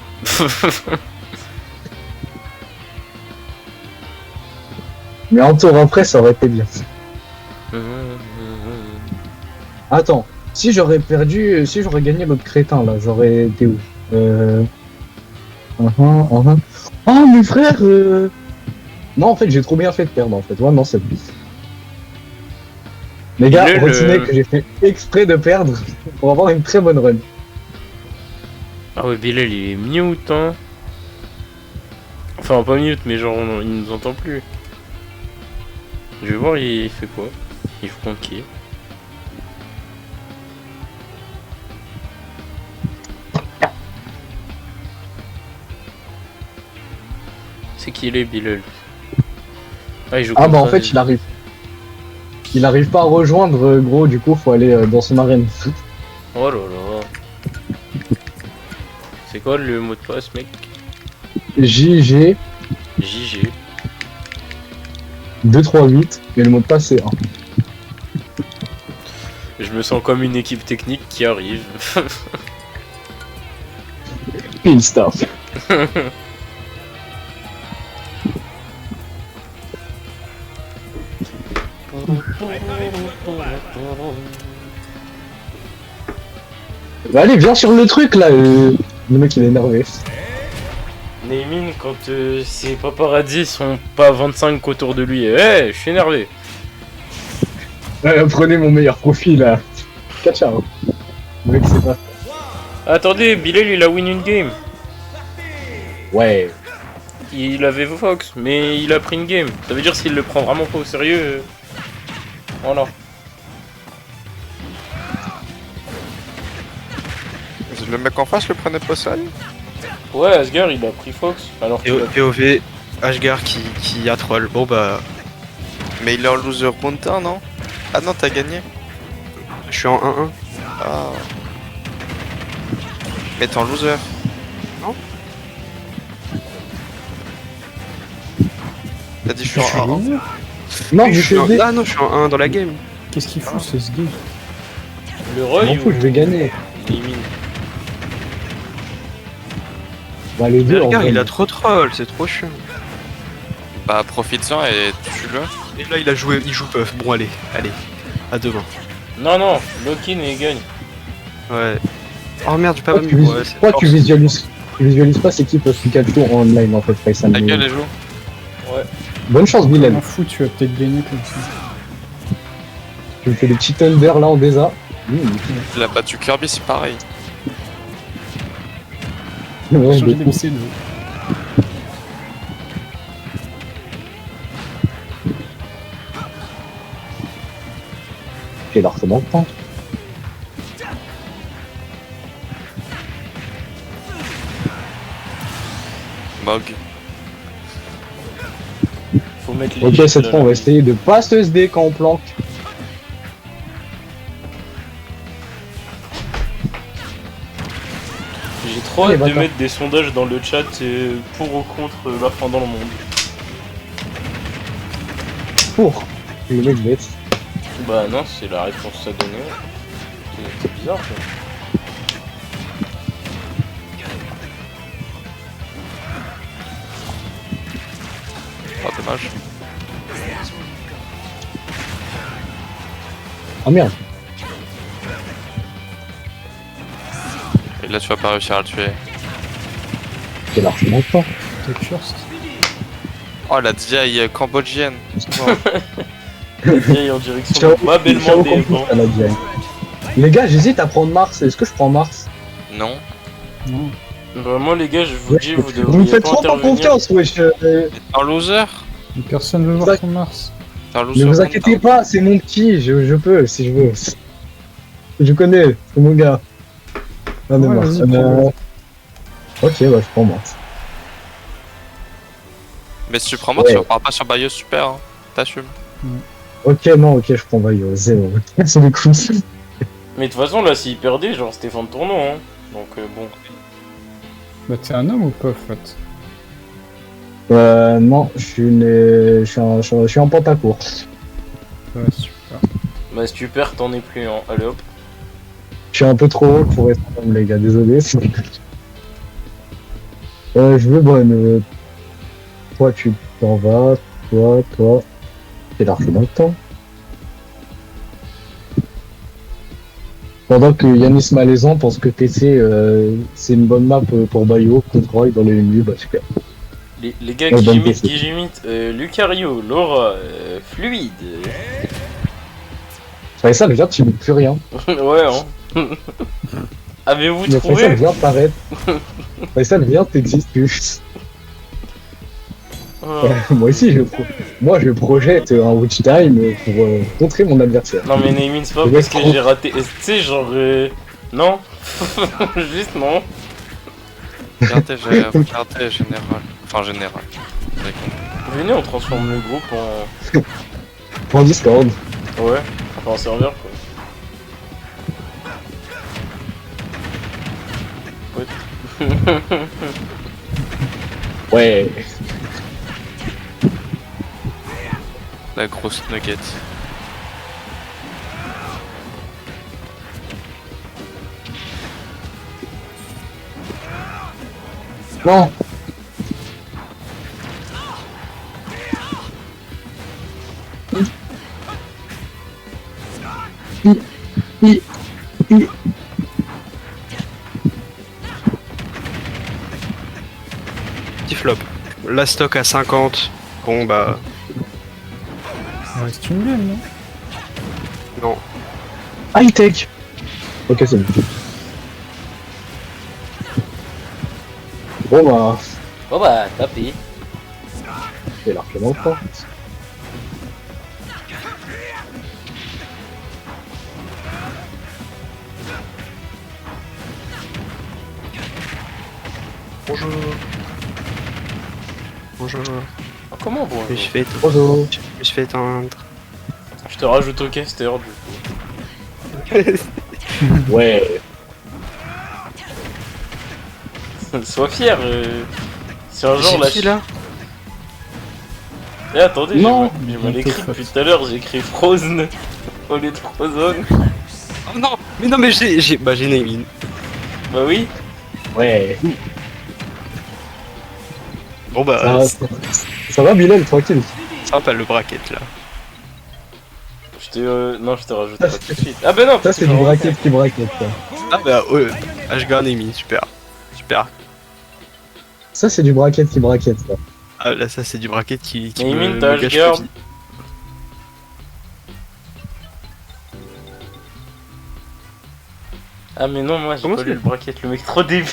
Mais un tour après, ça aurait été bien. Attends, si j'aurais perdu, si j'aurais gagné l'autre crétin, là, j'aurais été où Oh, mes frères Non, en fait, j'ai trop bien fait de perdre, en fait. Ouais, non, c'est plus. Les gars, Bilal, retenez que j'ai fait exprès de perdre pour avoir une très bonne run. Ah ouais, Bilal il est mute, hein. Enfin, pas mute, mais genre il nous entend plus. Je vais voir, il fait quoi. Il faut contre qui. C'est qui il est, Bilal? Ah, il joue Ah bah en contre fait, il arrive. Il arrive pas à rejoindre, gros, du coup, faut aller dans son arène. Oh là là. C'est quoi le mot de passe, mec? JG JG. 238, mais le mot de passe c'est 1. Je me sens comme une équipe technique qui arrive. Pile staff. Bah allez, viens sur le truc là, le mec il est énervé. Neymin, quand ses paparazzis sont pas 25 autour de lui, je suis énervé. Prenez mon meilleur profil là. Catcha, hein. Le mec c'est pas. Attendez, Bilal il a win une game. Ouais. Il avait Fox, mais il a pris une game. Ça veut dire s'il le prend vraiment pas au sérieux. Voilà. Le mec en face le prenait pas au sérieux. Ouais, Asgar il a pris Fox. Alors qu'il a... POV, Ashgar qui a troll. Bon bah, Mais il est en loser counter, non? Ah non, t'as gagné. je suis en 1-1. Ah. Mais t'es en loser. T'as dit je suis en 1. Non, Oui, je je suis en... suis Ah non, je suis en 1 dans la game. Qu'est-ce qu'il fout ce gay? Le Je Roy m'en ou fous, je vais gagner. Neymin? Bah les deux en Ashgar, vrai. il a trop troll, c'est trop chiant. Bah profite-en et tue-le. Et là, il joue puff. Bon, allez, à demain. Non, non, lock-in et il gagne. Ouais. Oh merde, j'ai pas Pourquoi mis. tu, pourquoi tu visualises pas c'est qui peut Pikachu en online en fait, Faisal. Ta gueule, les joues. Bonne chance, Je Bilal. m'en fous, tu vas peut-être gagner comme ça. Tu me fais des petits thunder là en DESA. Il a battu Kirby, c'est pareil. Ouais, Changer de des pseudos. J'ai largement le temps. Mog. Faut mettre les Ok, chiffres, cette là, fois on là. va essayer de pas se SD quand on planque. J'ai trop Allez, hâte de va-t'en. mettre des sondages dans le chat pour ou contre la fin dans le monde. Pour. Le mec bête. Bah non, c'est la réponse à donner. C'est bizarre ça. Ah, dommage. Ah merde. Et là, tu vas pas réussir à le tuer. J'ai largement le temps. T'es curse. Oh, la DI cambodgienne. Vieille en direction Ciao. de ma belle Ciao, monde des confus, à la DI. Les gars, j'hésite à prendre Mars. Est-ce que je prends Mars? Non. Non. Bah moi les gars, je vous dis, vous Vous me devriez faites pas trop pas intervenir. confiance, wesh. T'es un loser. Mais personne veut voir ton Mars. T'es un Ne loser. vous inquiétez pas, c'est mon petit. Je peux, si je veux. Je connais, c'est mon gars. Ah, Ouais, Mars. vas-y, prends-le. Ok, bah je prends Mars. Mais si tu prends moi, Ouais. tu repars pas sur Bayo super. Hein. T'assumes. Ok, non, ok, je prends Bayo. Zéro. C'est le coup. Mais de toute façon là, s'il perdait, genre c'était fin de tournoi, hein. Donc bon. Bah t'es un homme ou pas, en fait? Non, je suis en pentacourt. Ouais, super. Bah si tu perds, t'en es plus, hein. Allez hop. Je suis un peu trop haut pour être un homme, les gars, désolé. Je veux bonne. Toi, tu t'en vas. Toi. C'est largement le temps. Pendant que Yanis Malaisan pense que TC c'est une bonne map pour Bayo, contre Roy dans les milieux, bah super. Les gars, Ouais, bonne qui PC. j'imite, Lucario, Laura, Fluide. Faisal, viens, tu mets plus rien. Ouais, hein. Avez-vous Mais Faisal, trouvé? viens, t'arrêtes. Faisal, viens, t'existes plus. Oh. Moi aussi, je projette un watch time pour contrer mon adversaire. Non mais Neymin, c'est pas Le parce mec que j'ai raté. Tu sais, genre. Non. Juste non. Regardez général. Enfin, général. J'ai compris. Venez, on transforme le groupe en. En Discord. Ouais, enfin en serveur quoi. Ouais. La grosse nugget. Non. Petit flop. La stock à 50. Bon bah. Il reste une lune, non? Non. High tech. Ok, c'est bon. Bon bah, Bon bah, tapis. c'est largement le temps. Bonjour. Bonjour. Ah, comment bon? Je me suis fait, Bonjour. je me suis fait éteindre. Je te rajoute au caster du coup. Ouais. Sois fier. C'est un genre C'est là. qui, là? Eh attendez, Non. j'ai mal écrit depuis tout à l'heure, j'ai écrit Frozen au lieu de Frozen. Oh non. Mais non mais j'ai Neymin. Bah oui. Ouais. Bon bah. Ça va, Bilal, tranquille. Sympa le bracket là. Je t'ai non, je te rajoute pas tout de suite. Ah bah non. Ça, parce c'est que du j'en- bracket qui bracket, ça. Ah bah ouais. HG Neymin, super. Super. Ça, c'est du bracket qui bracket, ça. Ah là ça c'est du bracket qui Neymin, me t'as gâche HGR. la vie. Ah mais non, moi j'ai Comment pas c'est lu le bracket, le mec trop débile.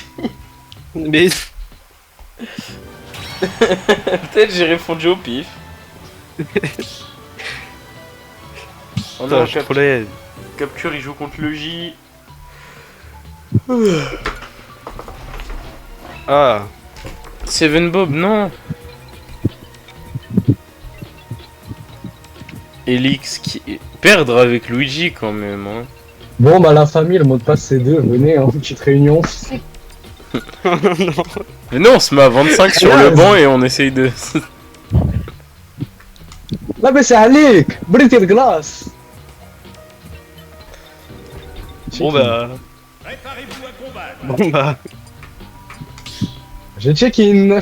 Mais Peut-être j'ai répondu au pif. Oh putain, non, je suis trop laid. Capture il joue contre le J. Ah. Seven Bob, non. Elix qui perdre avec Luigi quand même. Hein. Bon, bah, la famille, le mot de passe, c'est 2. Venez, hein, petite réunion. non. Mais non, on se met à 25 sur le banc et on essaye de. Là, mais c'est Alec. Brisez de glace. Bon bah. Bon bah. J'ai check-in.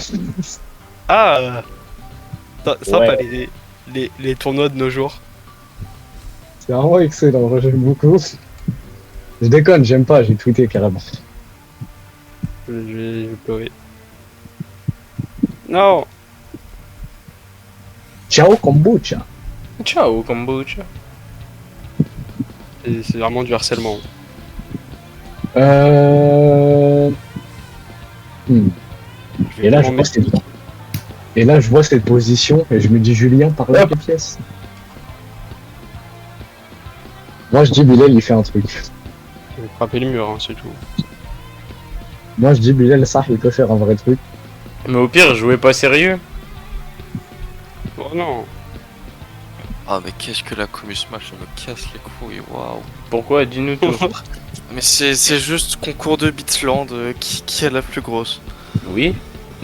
Ah. Sympa Ouais. les tournois de nos jours. C'est vraiment excellent, moi, j'aime beaucoup. Je déconne, j'aime pas, j'ai tweeté carrément. Je vais pleurer. Non. Ciao kombucha. Ciao, kombucha. C'est vraiment du harcèlement. Euh... hmm. Et là, je vois cette... Et là, je vois cette position et je me dis Julien par là, les pièces. Moi, je dis Bilal, il fait un truc. Je vais frapper le mur, hein, c'est tout. Moi, je dis Bilal, ça, il peut faire un vrai truc. Mais au pire, jouez pas sérieux. Oh non. Ah, mais qu'est-ce que la commu Smash, elle me casse les couilles, waouh. Pourquoi? Dis-nous tout. Mais c'est juste concours de Bitland, qui est la plus grosse. Oui.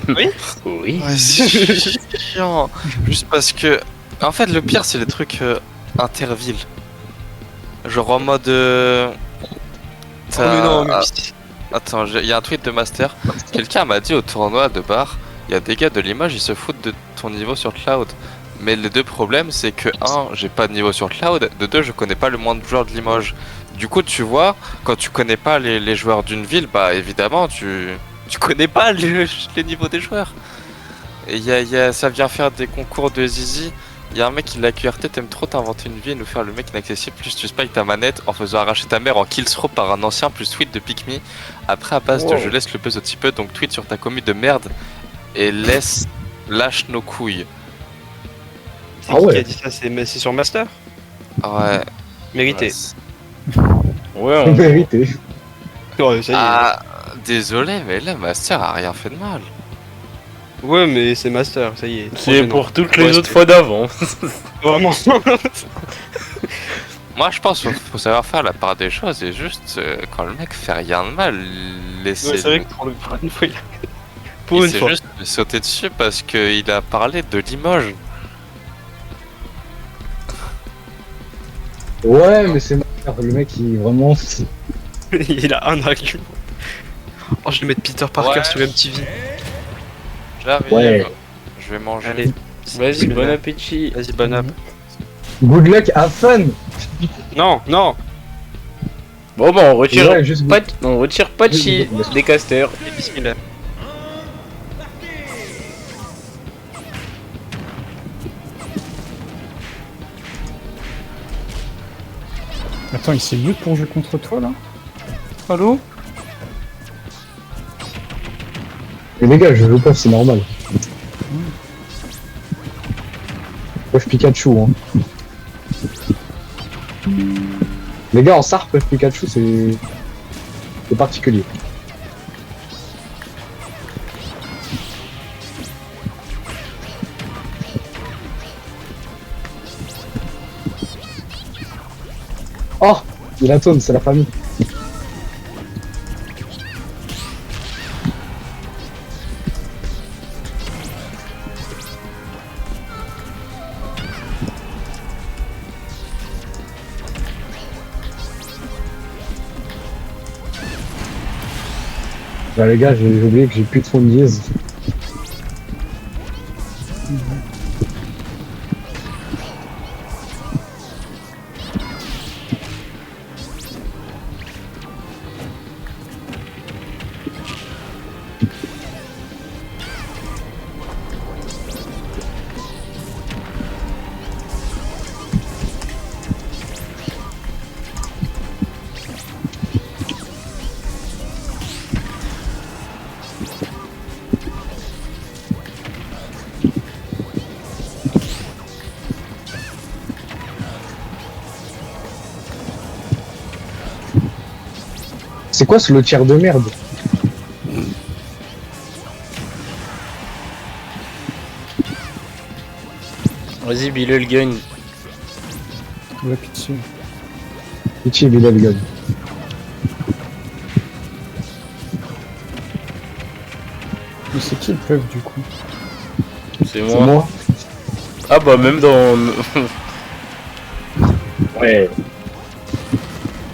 Oui. Oui. Ouais, c'est chiant. Juste parce que. En fait, le pire, c'est les trucs intervilles. Genre en mode. Oh, mais non, mais... Attends, il y a un tweet de Master. Quelqu'un m'a dit au tournoi de bar, il y a des gars de l'image, ils se foutent de ton niveau sur Cloud. Mais les deux problèmes, c'est que 1, j'ai pas de niveau sur Cloud, de 2, je connais pas le moindre joueur de Limoges. Du coup, tu vois, quand tu connais pas les joueurs d'une ville, bah évidemment, tu connais pas les niveaux des joueurs. Et ça vient faire des concours de zizi Y'a un mec qui l'a QRT, t'aimes trop t'inventer une vie et nous faire le mec inaccessible, plus tu spike ta manette en faisant arracher ta mère en killthrow par un ancien plus tweet de Pick Me. Après à base de je laisse le buzz un petit peu, donc tweet sur ta commu de merde et lâche nos couilles. C'est Ah qui ouais. a dit ça? C'est sur Master? Ouais. Mérité. Ouais, En vérité. Ouais, ça y est. Ah, désolé, mais là, Master a rien fait de mal. Ouais, mais c'est Master, ça y est. c'est pour toutes les Ouais, autres c'est- fois d'avant. Vraiment. Moi, je pense qu'il faut savoir faire la part des choses et juste quand le mec fait rien de mal, laisser. Ouais, c'est vrai que pour une fois, pour il une s'est fois. juste sauté dessus parce qu'il a parlé de Limoges. Ouais, mais c'est marrant, le mec, il vraiment. Il a un argument. Oh, je vais mettre Peter Parker Ouais. sur MTV. J'arrive. Ouais. Je vais manger. Allez. Vas-y, bon appétit. Vas-y, bon app. Good luck, have fun. Non, non. Bon, bah, on retire Ouais, juste pas, on retire pas de chi des casters. Et bismillah. Attends, il s'est mute pour jouer contre toi là? Allô? Mais les gars, je joue pas, c'est normal. Puff Pikachu, hein. Les gars, en SAR, Puff Pikachu, c'est particulier. Oh, il a taunt, c'est la famille. Bah les gars, j'ai oublié que j'ai plus de fond de dièse. C'est quoi ce lotière de merde? Vas-y, Bilal gagne. Ouais, pitié. Pitié, Bilal gagne. Mais c'est qui le puff du coup? C'est C'est moi. moi. Ah bah, même dans. Ouais.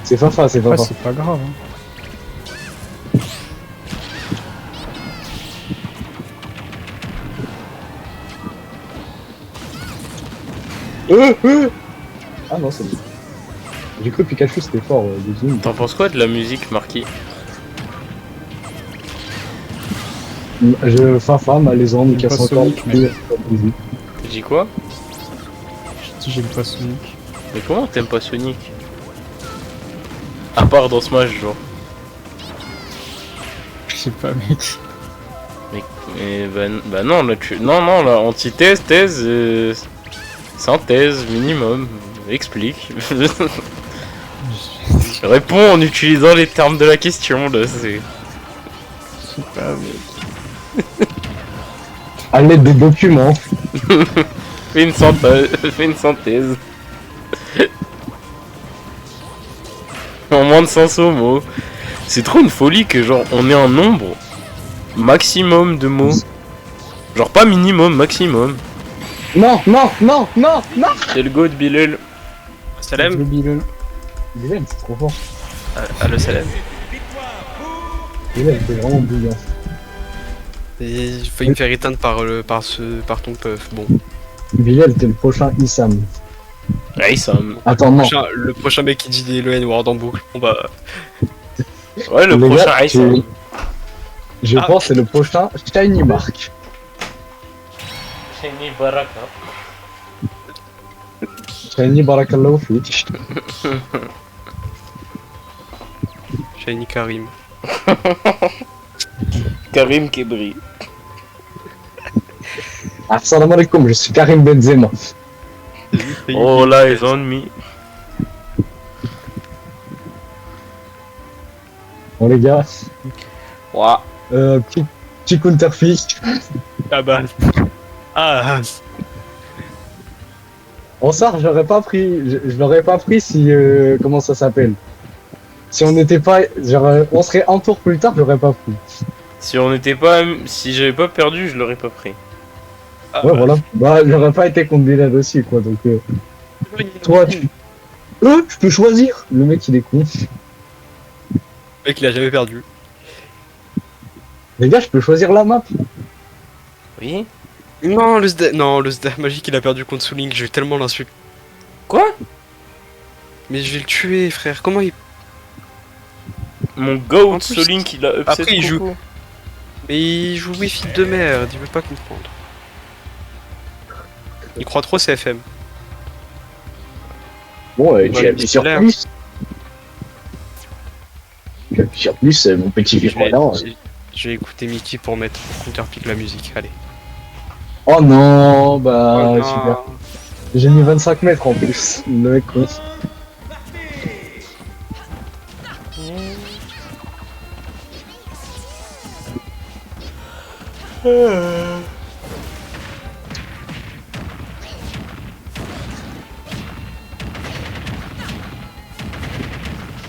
C'est Fafa, c'est Ah, Fafa. c'est pas grave. Hein. Ah non, c'est bon. J'ai cru que Pikachu c'était fort, désolé. T'en penses quoi de la musique, Marquis? Fafa, malaisant, mais J'aime casse pas encore. Sonic, mais- Tu dis quoi? Je dis j'aime pas Sonic. Mais comment t'aimes pas Sonic? À part dans Smash, genre. Je sais pas, mec. Mais bah non, là tu. Non, non, là, antithèse, thèse, synthèse, minimum. Explique. Réponds en utilisant les termes de la question, là, c'est. Je sais pas, mec. À l'aide des documents. Fais une synthèse. Fais une synthèse. En moins de 500 mots. C'est trop une folie que, genre, on ait un nombre maximum de mots. Genre, pas minimum, maximum. Non, non, non, non, non. C'est le go de Bilal. Salem. Le Bilal. Bilal, c'est trop fort. Allo Salem. Bilal, c'est vraiment brillant. Et il faut me faire éteindre par ton puff. Bon. Bilal, t'es le prochain Issam. Ouais, ça. Attends, non. Le prochain mec qui dit des le N-word en boucle. Bon bah. Ouais, le Les prochain gars, Ice. je Ah. pense que c'est le prochain Shiny Mark. Shiny Baraka. Shiny Barakallahu Fik. Shiny Karim. Karim Kebri. Assalamu alaikum, je suis Karim Benzema. Oh là, les ennemis. Bon les gars, Ouah. petit counterfeit. Ah bah. Ah. En ça, j'aurais pas pris, je l'aurais pas pris si, comment ça s'appelle? Si on n'était pas, genre, on serait un tour plus tard, j'aurais pas pris. Si on n'était pas. Si j'avais pas perdu, je l'aurais pas pris. Ah, Ouais, bah. voilà. Bah, j'aurais pas été contre Bilal aussi, quoi, donc, toi, tu... je peux choisir. Le mec, il est con. Le mec, il a jamais perdu. Les gars, je peux choisir la map. Oui. Non, le Zda magique, il a perdu contre Souling. Je vais tellement l'insulter. Quoi? Mais je vais le tuer, frère. Comment il. Mon goat En plus, Solink, il a upset après, il joue. Coco. Mais il joue Wi-Fi de merde. Il veut pas comprendre. Il croit trop CFM. Bon, Ouais, j'ai appuyé sur l'air. plus. J'ai appuyé sur plus, mon petit Je vais, virement. je vais écouter Mickey pour mettre Counterpick la musique. Allez. Oh non, bah, Oh non. super. J'ai mis 25 mètres en plus. Le mec, con.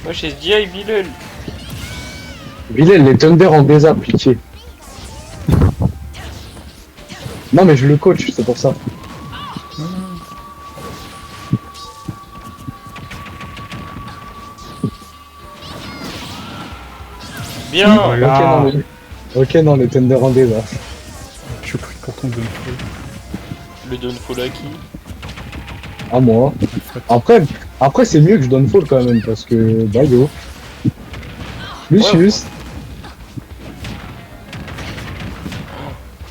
Moi, chez SDI, Bilal. Bilal, les Thunder en désappliqué. Non, mais je le coach, c'est pour ça. Bien. Voilà. Ok, non, les Thunder en désap. Je suis pris pour ton Downfall. Le downfall à qui? À moi. En fait. Après c'est mieux que je donne fall quand même, parce que, bah yo. Lucius.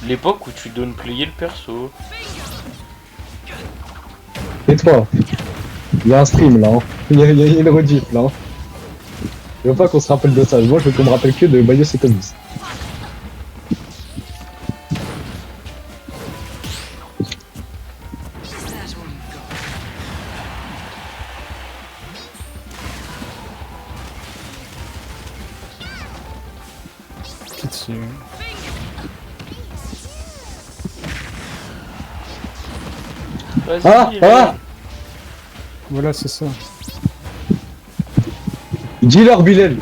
L'époque où tu donnes player le perso. Et toi, il y a un stream là, hein. Il y a une rediff là. Hein. Je veux pas qu'on se rappelle de ça, moi je veux qu'on me rappelle que de Bayos et Comis. Pitié. Vas-y, Ah, Bilal. ah. Voilà, c'est ça. Dis-leur Bilal.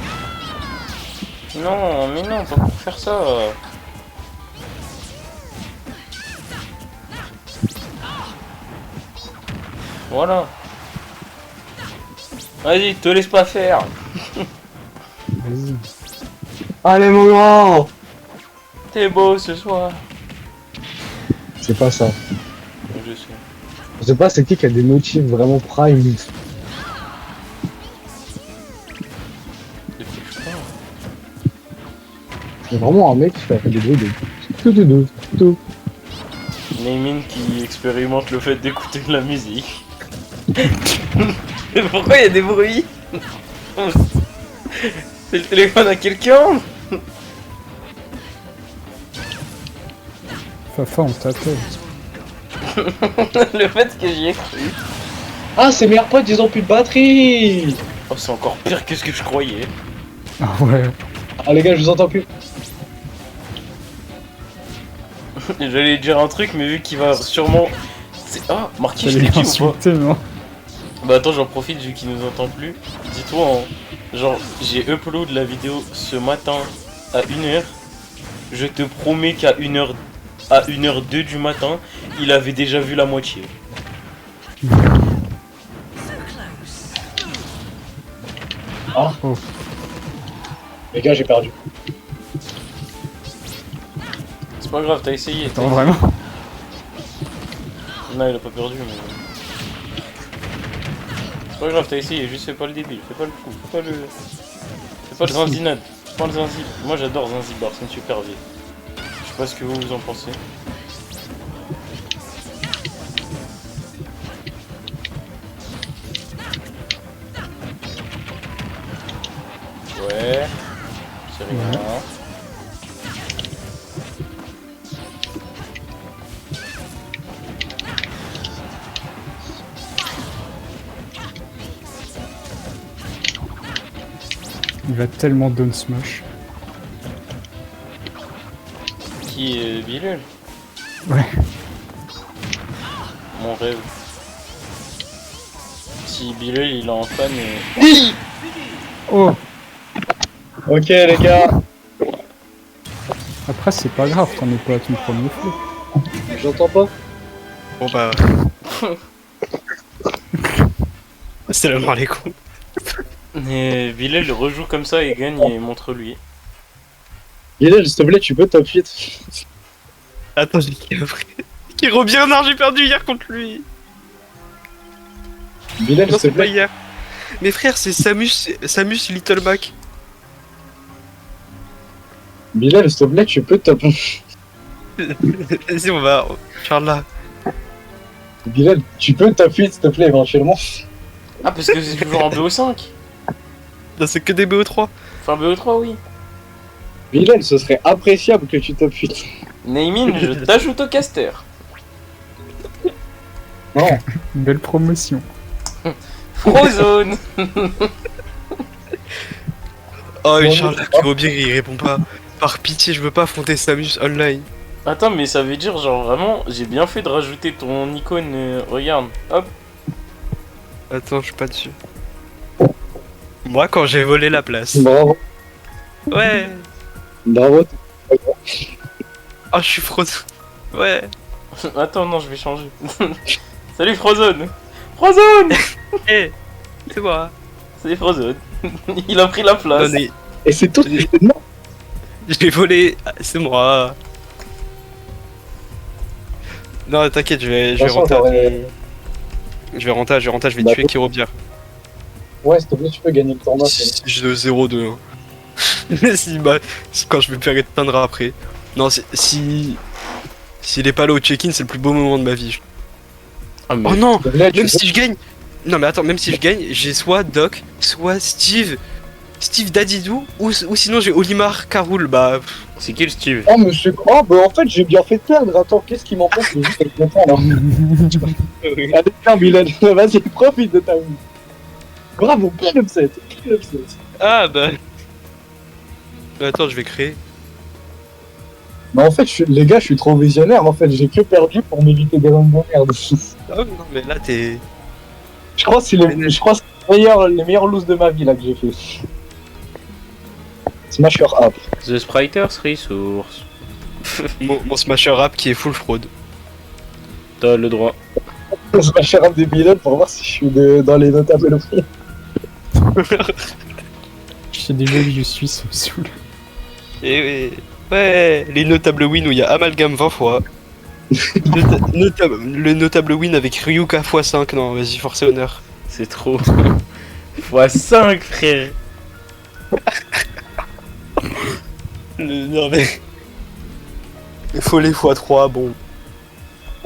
Non, mais non, pas pour faire ça. Voilà. Vas-y, te laisse pas faire. Vas-y. Allez mon grand. T'es beau ce soir. C'est pas ça. Je sais. Je sais pas c'est qui a des motifs vraiment prime. Depuis que je crois. C'est vraiment un mec qui fait des bruits de tout. Neymin qui expérimente le fait d'écouter de la musique. Mais pourquoi il y a des bruits? C'est le téléphone à quelqu'un? Fafa, on t'appelle. Le fait que j'y ai cru. Ah, ces meilleurs potes, ils ont plus de batterie. Oh, c'est encore pire que ce que je croyais. Ah ouais. Ah, les gars, je vous entends plus. J'allais dire un truc, mais vu qu'il va sûrement. Ah, Marquis, je T'allais l'ai dit ou pas? l'insulter, non? Bah attends, j'en profite vu qu'il nous entend plus. Dis-toi, genre, j'ai upload la vidéo ce matin à 1h. Je te promets qu'à 1h, à 1h02 du matin, il avait déjà vu la moitié. Ah. Oh. Les gars, j'ai perdu. C'est pas grave, t'as essayé. Attends, vraiment? Non, il a pas perdu, mais. C'est pas grave, t'as essayé, juste fais pas le débile, fais pas le fou, fais pas le. Fais pas le zinzinade, fais pas le zinzi. Moi j'adore Zanzibar, c'est une super ville. Je sais pas ce que vous en pensez. Ouais. C'est rien. Il va tellement down smash. Qui est Bilal? Ouais. Mon rêve. Si Bilal il est en fan. Oh! Ok les gars, Après, c'est pas grave, t'en es pas à ton premier flop. j'entends pas. Bon bah. C'est la mort les cons. Mais Bilal rejoue comme ça et gagne et montre-lui. Bilal, s'il te plaît, tu peux top 8. Attends, j'ai qui après. Qui revient non, j'ai perdu hier contre lui. Bilal, Non, s'il te c'est pas plaît. hier. Mes frères, c'est Samus Little Mac. Bilal, s'il te plaît, tu peux top 1. Vas-y, on va. Charles Bilal, tu peux top 8, s'il te plaît, éventuellement. Ah, parce que c'est toujours en BO5. Non, c'est que des BO3. Enfin, BO3, oui. Bilal, ce serait appréciable que tu top 8. Naimin, je t'ajoute au caster. Non, Une belle promotion. Frozone. Oh, mais Bon, Charles, Kirobir, il répond pas. Par pitié, je veux pas affronter Samus online. Attends, mais ça veut dire, genre, vraiment, j'ai bien fait de rajouter ton icône. Regarde, hop. Attends, je suis pas dessus. Moi, quand j'ai volé la place. bravo, Ouais. bravo. Oh, je suis Frozen. Ouais. Attends, non, je vais changer. Salut Frozone. Frozone. Eh, c'est moi. C'est Frozone. Il a pris la place. Non, mais Et c'est tout. Non, j'ai volé. Ah, c'est moi. Non, t'inquiète, je vais de toute façon, renta. j'aurais- Je vais renta, je vais Bah, tuer Kirobir. Ouais, s'il te plaît, tu peux gagner le tournoi. Si je de 0-2. Hein. si quand je vais me faire éteindre après. Non, s'il est pas là au check-in, c'est le plus beau moment de ma vie. Ah, mais Oh non, S'il te plaît, tu même peux- si je gagne. Non mais attends, même si je gagne, j'ai soit Doc, soit Steve Dadidou, ou sinon j'ai Olimar Karoul. Bah pff, c'est qui le Steve? Oh, monsieur. Oh, bah en fait, j'ai bien fait de perdre. Attends, qu'est-ce qui m'empêche de juste être content là? Allez, tiens, Bilal, vas-y, profite de ta vie. Bravo, quel upset. Quel upset. ah bah. Attends, je vais créer. Mais en fait, les gars, je suis trop visionnaire. En fait, j'ai que perdu pour m'éviter des runs de merde. Ah non mais là t'es. Je crois que c'est les meilleurs loses de ma vie là que j'ai fait. Smasher Up. The Spriters Resource. Mon smasher rap qui est full fraude. T'as le droit. Smasher Up des Bilal pour voir si je suis dans les notables aussi. Je sais déjà que je suis, ça me saoule. Et ouais, les notables wins où il y a amalgame 20 fois. Le notable win avec Ryuka x5, non vas-y, force et honneur. C'est trop. x5, frère. Non mais. Il faut les x3, bon.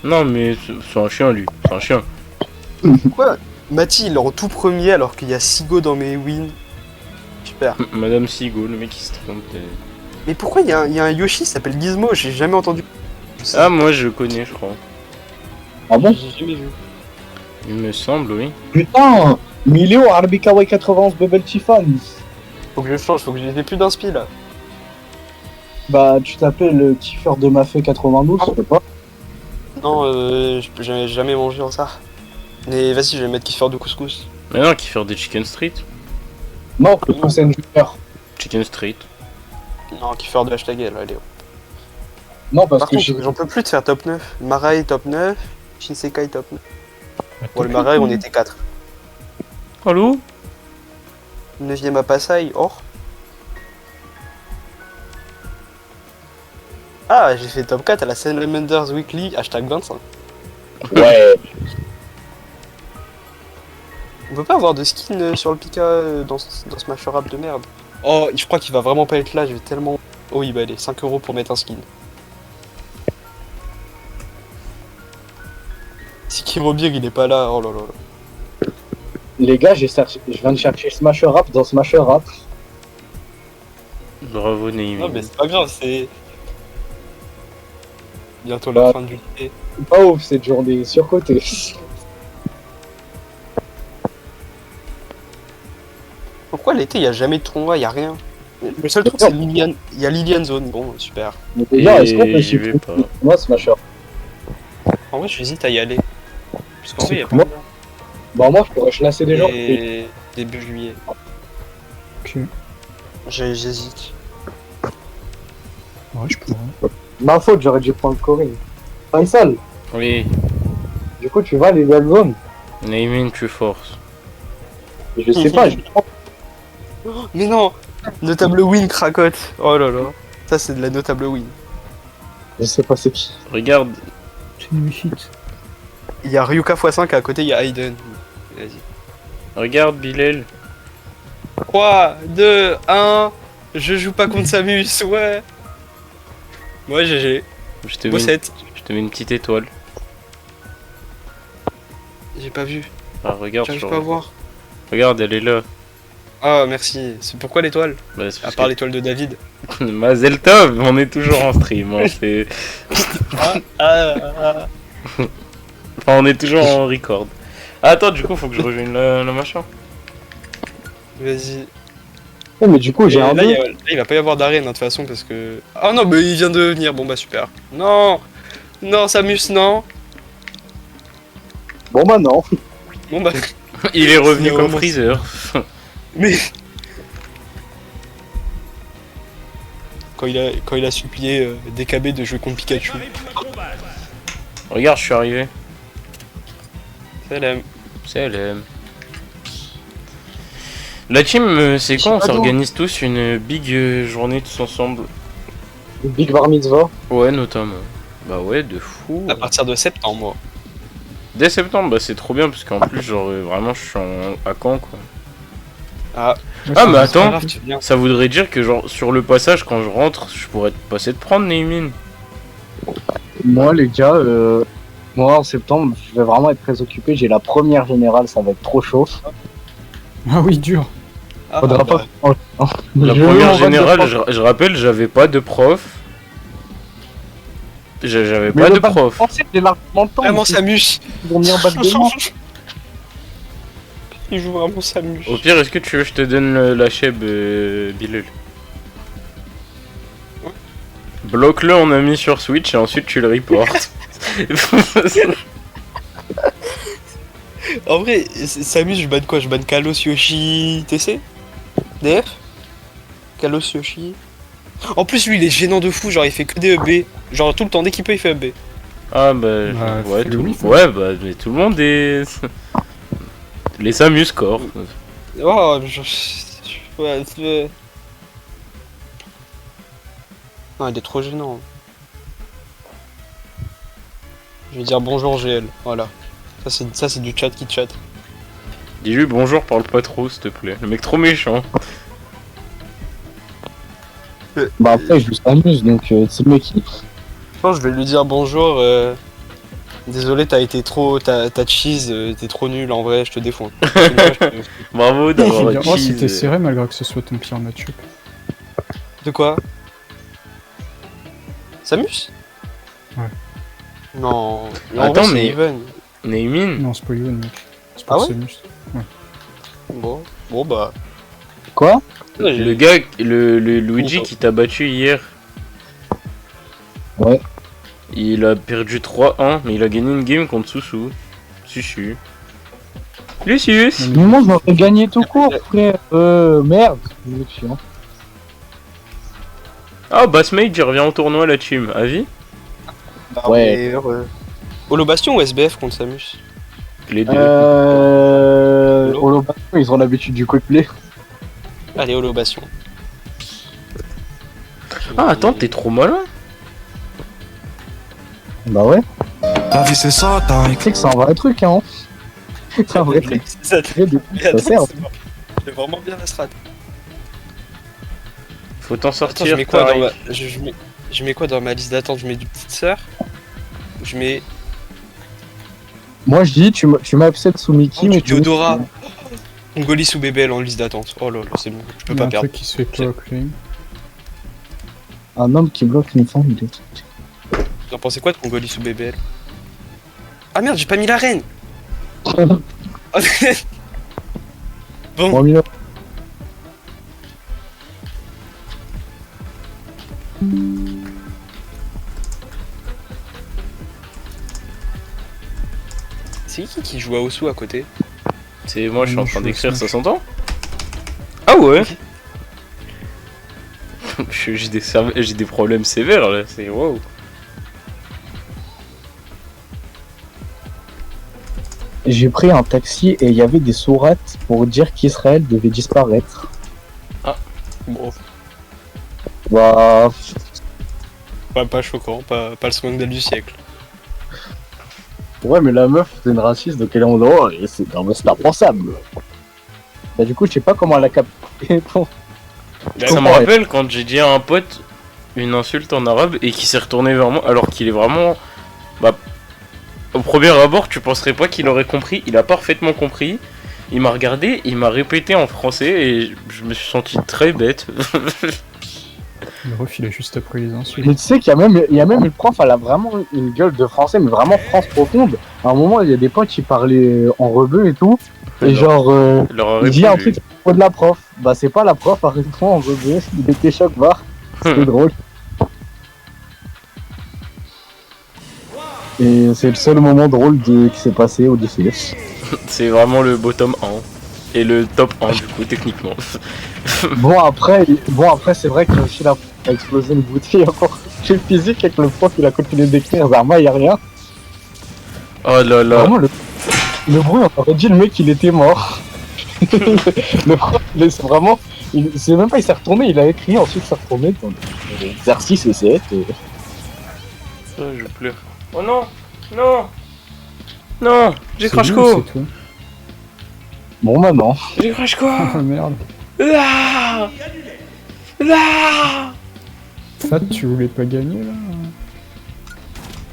Non, mais c'est un chien, lui. C'est un chien. Quoi Mati il est en tout premier alors qu'il y a Sigo dans mes wins. Super. Madame Sigo, le mec qui se trompe. Mais pourquoi il y a un Yoshi qui s'appelle Gizmo? J'ai jamais entendu. Ah, moi je connais, je crois. Ah bon? J'ai jamais vu. Il me semble, oui. Putain, Milio Arbikawa 91 Bubble Tea Fans. Faut que je change, faut que j'ai plus d'inspi là. Bah, tu t'appelles le kiffeur de ma fée 92, je sais pas. Non, j'ai jamais mangé en ça. Mais vas-y, je vais mettre kiffer de couscous. Mais non, qui fait des Chicken Street. Non, que c'est une junior. Chicken Street. Non, kiffer de hashtag L, allez. Non, parce Par que contre, j'en peux plus de faire top 9. Marai top 9, Shinsekai top 9. Bon, le Marai, on était 4. Allô? 9ème à Pasai, or. Ah, j'ai fait top 4 à la Salamanders Weekly, hashtag 25. Ouais. On peut pas avoir de skin sur le Pika dans Smash Rap de merde. Oh, je crois qu'il va vraiment pas être là, je vais tellement... Oh oui, bah allez, 5€ pour mettre un skin. Si Kirobir il est pas là, oh là là. Les gars, je viens de chercher Smasher Rap dans Smasher Rap. Bravo Non, Neymin. mais c'est pas grave, c'est. Bientôt Bah. la fin du thé. Pas ouf cette journée, surcoté. Pourquoi l'été, il y a jamais de tournoi, il y a rien? Le seul truc, c'est Lilian. Il y a Lilian Zone, bon, super. Mais déjà, est-ce qu'on peut J'y vais pas. moi Smasher? En vrai, j'hésite à y aller. Parce qu'en vrai, il y a pas Moi, de Bah moi, je pourrais chasser des gens. Et début juillet. Ok. J'hésite. Ouais, je pourrais. Ma faute, j'aurais dû prendre Corinne. Faisal, Oui, du coup, tu vas à les zones. Neymin, tu forces. Je sais pas, je Mais non! Notable win, cracotte! Oh là là. Ça, c'est de la notable win. sais pas c'est qui. Regarde, C'est une hit. Il y a Ryuka x5 et à côté, il y a Aiden. Vas-y. regarde Bilal. 3, 2, 1. Je joue pas contre Samus, ouais. Ouais, GG. Je te, mets Beau une, set. je te mets une petite étoile. J'ai pas vu. Ah, regarde, J'arrive sur- pas à voir. regarde, elle est là. Ah, merci. C'est pourquoi l'étoile? Bah, c'est À parce part l'étoile de David. que- Mazel Tov, on est toujours en stream. Hein, c'est- Ah. Enfin, on est toujours en record. Ah, attends, du coup, faut que je rejoigne le machin. Vas-y. Oh, mais du coup, j'ai Et un là, deux. là, il va pas y avoir d'arène, hein, de toute façon, parce que. Ah non, mais il vient de venir. Bon, bah super. Non! Non, Samus, non! Bon bah non. Bon, bah. Il est revenu C'est comme vraiment- Freezer. Mais. Quand il a supplié DKB de jouer contre Pikachu. Regarde, je suis arrivé. Salam. C'est LM. La team, c'est Je quand on sais pas s'organise tous une big journée tous ensemble? Big Bar Mitzvah. Ouais, notamment. Bah ouais, de fou. À partir de septembre, moi. Dès septembre, bah c'est trop bien parce qu'en plus, genre, vraiment, je suis à Caen, quoi. Ah, Ah, mais c'est pas attends, grave, tu viens. ça voudrait dire que, genre, sur le passage, quand je rentre, je pourrais te passer de prendre Neymin. Moi, les gars, moi en septembre, je vais vraiment être très occupé. J'ai la première générale, ça va être trop chaud. Ah oui, dur. Ah, Faudra bah, pas. La Je- première on va générale, te- je rappelle, j'avais pas de prof. J'avais Mais pas le de bac prof. français, j'ai largement le temps. Vraiment Samus. Ils vont mis en bac de moi. Il joue vraiment Samus. Au pire, est-ce que tu veux que je te donne la cheb, Bilal? Bloque-le en ami sur Switch et ensuite tu le reportes. En vrai, Samus, je banne quoi? Je banne Kalos Yoshi TC? DF? Kalos Yoshi? En plus, lui, il est gênant de fou, genre il fait que des EB. Genre tout le temps, dès qu'il peut, il fait EB. Ah bah, Bah, ouais, fais-le oui, ouais, bah, mais tout le monde est... Les Samus Core. Oh, ouais, non, il est trop gênant. Je vais dire bonjour GL, voilà. Ça c'est du chat qui chatte. Dis-lui bonjour, parle pas trop, s'il te plaît. Le mec trop méchant. Bah après, je s'amuse, donc c'est le mec qui. Je pense que je vais lui dire bonjour. Désolé, t'as été trop. T'as cheese, t'es trop nul en vrai, je te défonce. Bravo d'avoir Oh, cheese. c'était serré malgré que ce soit ton pire match-up. De quoi? Samus? Ouais. Non. En Attends, vrai, c'est mais- even. Neymin. Non, c'est pas Ivan, mec. C'est Ah pas ouais Samus. Bon bah. Quoi? Ouais, Le gars, le Luigi Bonjour. qui t'a battu hier. Ouais. Il a perdu 3-1, mais il a gagné une game contre Susu. Susu. Lucius. Mais moi, je m'aurais gagné tout court, frère. Merde. Vous êtes chiant. Ah, Bassmate, il revient au tournoi, la team. Avis? Ouais. Holo Bastion ou SBF contre Samus? Les deux. Holo Bastion, ils ont l'habitude du quick play. Allez, Holo Bastion. Ah, attends, t'es trop malin. Bah ouais. La vie c'est ça, t'as Tu sais que c'est un vrai truc, hein. C'est un vrai truc. Ça, Ça sert. c'est vraiment bien la strat. Faut t'en Attends, sortir. je mets quoi dans Tariq. ma... je mets quoi dans ma liste d'attente? Je mets du petite sœur. Je mets Moi, je dis, tu m'upset sous Mickey, mais du tu. Theodora. Mongolis ou BBL en liste d'attente. Oh là là, c'est bon, je peux Il y a pas un perdre. truc qui se fait pas claim. Un homme qui bloque une femme, il est... T'en pensez quoi de Mongolie sous BBL? Ah merde, j'ai pas mis la reine. Bon, Bon, mieux. c'est qui joue à Osu à côté? C'est moi, je suis en train Je d'écrire, sais. ça s'entend? Ah ouais. J'ai des problèmes sévères là, c'est wow. J'ai pris un taxi et il y avait des sourates pour dire qu'Israël devait disparaître. Bon, Bah, pas choquant, pas le scandale du siècle. ouais, mais la meuf, c'est une raciste, donc elle est en droit, et c'est non, mais c'est impensable. Bah, du coup, je sais pas comment elle a capté. Bon. Ça me rappelle quand j'ai dit à un pote une insulte en arabe et qui s'est retourné vers moi alors qu'il est vraiment... Bah, au premier abord, tu penserais pas qu'il aurait compris, il a parfaitement compris. Il m'a regardé, il m'a répété en français et je me suis senti très bête. Le ref, il a juste appris les insultes. Mais tu sais il y a même une prof, elle a vraiment une gueule de français, mais vraiment France profonde. À un moment, il y a des potes qui parlaient en rebeu et tout, et genre, Il leur a il dit un répondu. truc à propos de la prof. Bah, c'est pas la prof, arrête-toi en rebeu, il était choc barre. C'était drôle. Et c'est le seul moment drôle qui s'est passé au défilé. C'est vraiment le bottom 1. Et le top 1 du coup, techniquement. Bon après c'est vrai que aussi la prof a explosé une bouteille encore chez le physique avec le prof il a continué d'écrire Zarma, y a rien. Oh là là. Vraiment le bruit on aurait dit le mec il était mort. Le prof c'est vraiment c'est même pas il s'est retourné, il a écrit ensuite il s'est retourné donc exercice et c'est Oh, je pleure. Oh non. Non. Non. J'ai C'est crash lui ou co. c'est toi? bon maintenant. J'ai crash co. Ah merde. Ah. Ah. Fat, tu voulais pas gagner là?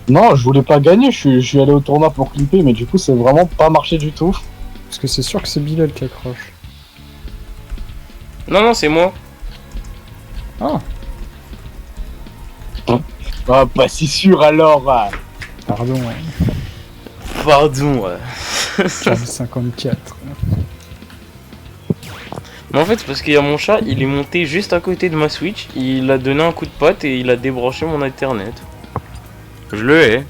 Non je voulais pas gagner, je suis allé au tournoi pour clipper mais du coup c'est vraiment pas marché du tout. Parce que c'est sûr que c'est Bilal qui accroche. Non, non, c'est moi. Ah, Ah pas si sûr alors. pardon, ouais. Pardon. Charlie 54. Mais en fait, c'est parce qu'il y a mon chat, il est monté juste à côté de ma Switch, il a donné un coup de patte et il a débranché mon internet. Je le hais.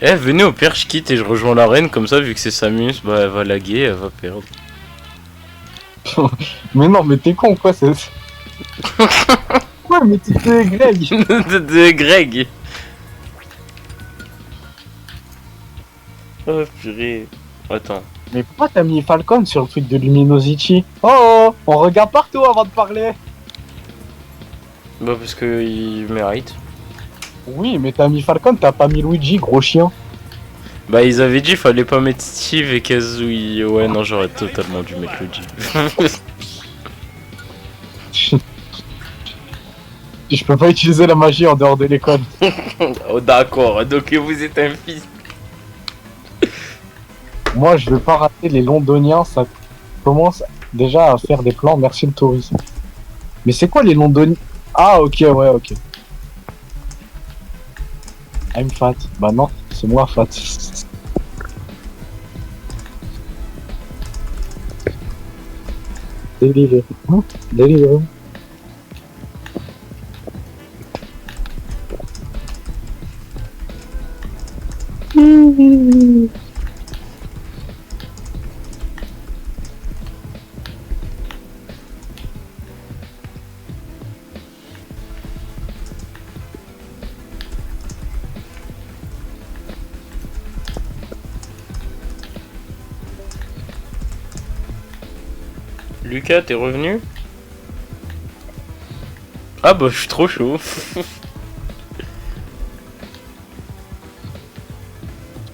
Eh, venez au pire, je quitte et je rejoins l'arène, comme ça, vu que c'est Samus, bah elle va laguer, elle va perdre. Mais non mais t'es con quoi c'est. Ouais mais tu t'es Greg. de Greg. Oh purée. Attends. Mais pourquoi t'as mis Falcon sur le truc de Luminosity? Oh, on regarde partout avant de parler. Bah parce que il mérite. Oui, mais t'as mis Falcon, t'as pas mis Luigi, gros chien. Bah ils avaient dit fallait pas mettre Steve et Kazooie. Ouais non j'aurais totalement dû mettre Luigi. Je peux pas utiliser la magie en dehors de l'école. Oh d'accord, donc vous êtes un fils. Moi, je veux pas rater les Londoniens, ça commence déjà à faire des plans, merci le tourisme. Mais c'est quoi les Londoniens? Ah, ok, ouais, ok. I'm fat. Bah non, c'est moi fat. Deliver. Hein? Deliver. Lucas, t'es revenu? Ah bah je suis trop chaud.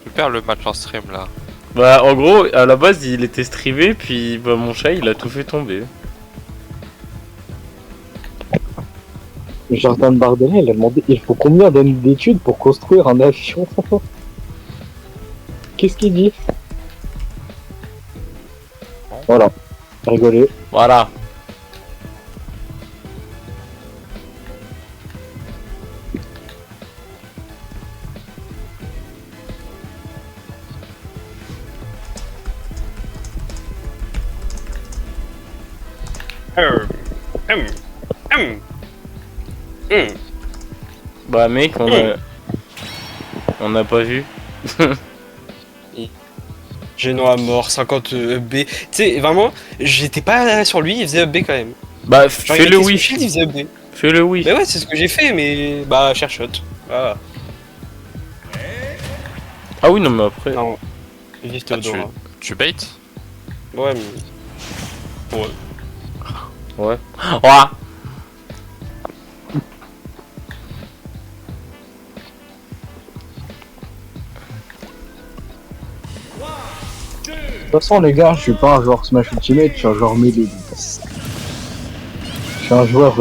Je perds le match en stream là. Bah en gros, à la base il était streamé, puis bah mon chat il a tout fait tomber. Jordan Bardelet, il a demandé il faut combien d'années d'études pour construire un avion? qu'est-ce qu'il dit? Voilà, rigolé. Voilà. Bah mec, on n'a pas vu. Génois mort, 50 B. Tu sais, vraiment, j'étais pas sur lui, il faisait B quand même. Bah Genre, fais il le était sous oui. shield, il faisait B. Fais le oui. Mais ouais, c'est ce que j'ai fait, mais bah, cher shot. Voilà. Ah oui non mais après. Non. Vive Théodora. Tu bait? Ouais, mais. Ouais. Ouais. Ouah. De toute façon, les gars, je suis pas un joueur Smash Ultimate, je suis un joueur melee. Je suis un joueur.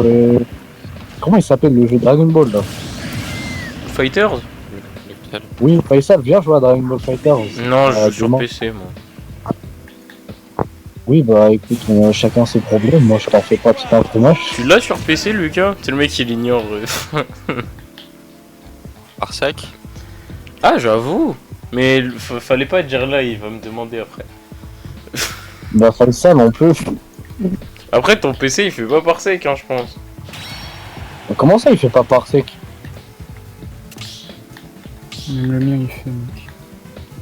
Comment il s'appelle le jeu Dragon Ball là? Fighters? Lequel? Oui, Faisal, viens jouer à Dragon Ball Fighters. Non, je joue sur demain. PC moi. Oui, bah écoute, chacun ses problèmes. Moi, je t'en fais pas petit imprimache. Tu l'as sur PC Lucas? C'est le mec qui l'ignore. Arsec? Ah j'avoue. Mais fallait pas dire là, il va me demander après. Bah, Faisal, on peut. Après ton PC il fait pas parsec hein je pense. Comment ça, il fait pas parsec? Le mien, il fait.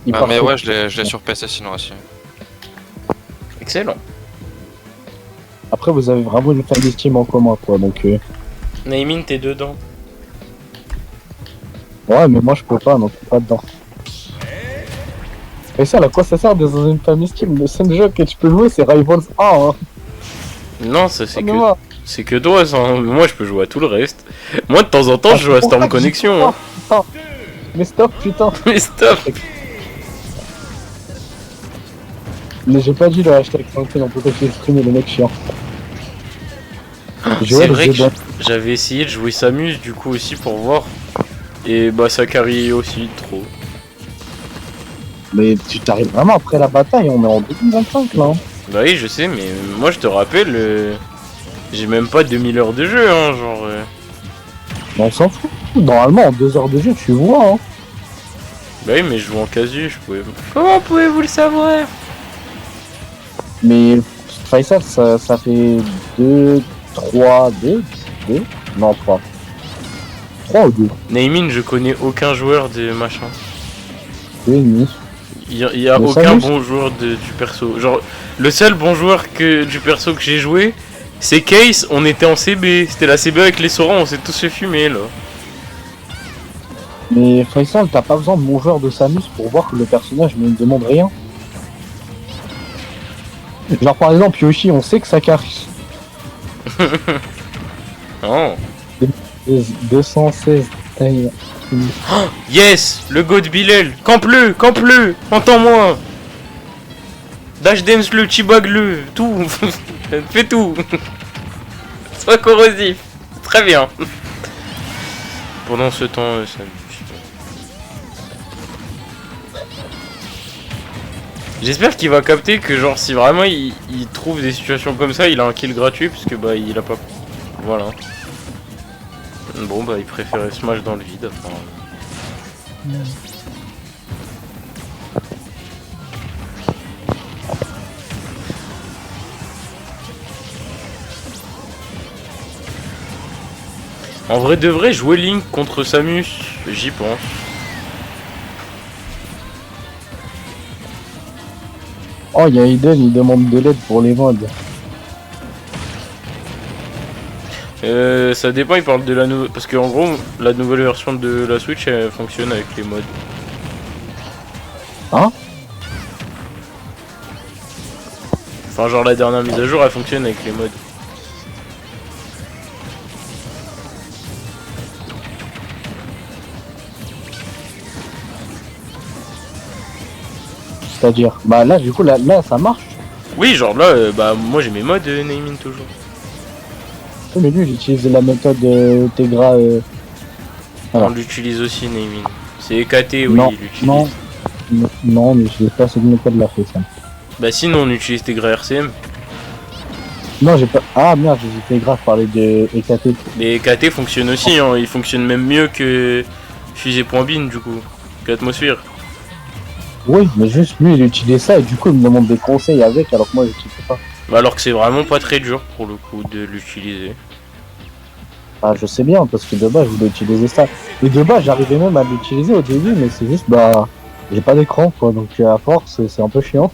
Il Ah, mais parsec. ouais, je l'ai sur PC sinon aussi. Excellent. Après, vous avez vraiment une fan d'estime en commun, quoi. Donc, Naimin t'es dedans. ouais, mais moi, je peux pas, donc je suis pas dedans. Faisal, à quoi ça sert d'être dans une fan d'estime? Le seul jeu que tu peux jouer, c'est Rivals 1. Hein. Non ça c'est Ah, que. mais moi. C'est que toi ça. Moi je peux jouer à tout le reste. Moi de temps en temps je joue à Storm Connection. Hein. Putain. Mais stop, putain. Mais stop. Mais j'ai pas dit le hashtag santé, on peut pas exprimer le mec chiant. J'ai joué C'est le vrai jeu que de- j'avais essayé de jouer Samus du coup aussi pour voir. Et bah ça carry aussi trop. Mais tu t'arrives vraiment après la bataille, on est en 2025 là. Hein. Bah oui je sais mais moi je te rappelle j'ai même pas 2000 heures de jeu hein genre Mais on s'en fout. Normalement, en 2 heures de jeu, tu vois. Hein. Bah oui mais je joue en casu je pouvais. Comment pouvez-vous le savoir? Mais Faisal, ça fait 2, 3, 2, non 3. 3 ou 2? Naimin je connais aucun joueur de machin. 2,5. Il y a Le aucun Samus bon joueur du perso. Genre, le seul bon joueur du perso que j'ai joué, c'est Case, on était en CB. C'était la CB avec les Sorans, on s'est tous fait fumer là. Mais Faisal, t'as pas besoin de mon joueur de Samus pour voir que le personnage ne me demande rien. Genre par exemple, Yoshi, on sait que ça carry. Oh. 216 taille. Yes, le go de Bilal. Campe-le, entends-moi. Dash dance le, chibag le, tout. Fais tout. Sois corrosif. Très bien. Pendant ce temps, ça me... J'espère qu'il va capter que genre si vraiment il trouve des situations comme ça, il a un kill gratuit parce que bah il a pas... Voilà. Bon bah il préférait smash dans le vide apparemment. En vrai de vrai, jouer Link contre Samus, j'y pense. Oh, il y a Aiden, il demande de l'aide pour les mods. Ça dépend, il parle de la nouvelle... Parce qu'en gros, la nouvelle version de la Switch, elle fonctionne avec les mods. Hein? Enfin genre la dernière mise à jour, elle fonctionne avec les mods. C'est-à-dire, bah là, du coup, là ça marche. Oui, genre là, bah moi j'ai mes mods naming toujours. Oui, mais lui, il utilise la méthode Tegra. Voilà. On l'utilise aussi naming. C'est EKT, oui, Non, il l'utilise. non. Non, mais je l'ai pas cette méthode là, fait ça. Bah sinon on utilise tes gras RCM. Non, j'ai pas. Ah merde, j'étais grave parler de EKT. Mais KT fonctionne aussi, hein. Il fonctionne même mieux que fusée.bin du coup, qu'atmosphère. Oui, mais juste lui, il utilisait ça et du coup, il me demande des conseils avec, alors que moi, j'utilisais pas. Bah alors que c'est vraiment pas très dur pour le coup de l'utiliser. Ah, je sais bien, parce que de base, je voulais utiliser ça. Et de base, j'arrivais même à l'utiliser au début, mais c'est juste, bah, j'ai pas d'écran, quoi, donc à force, c'est un peu chiant.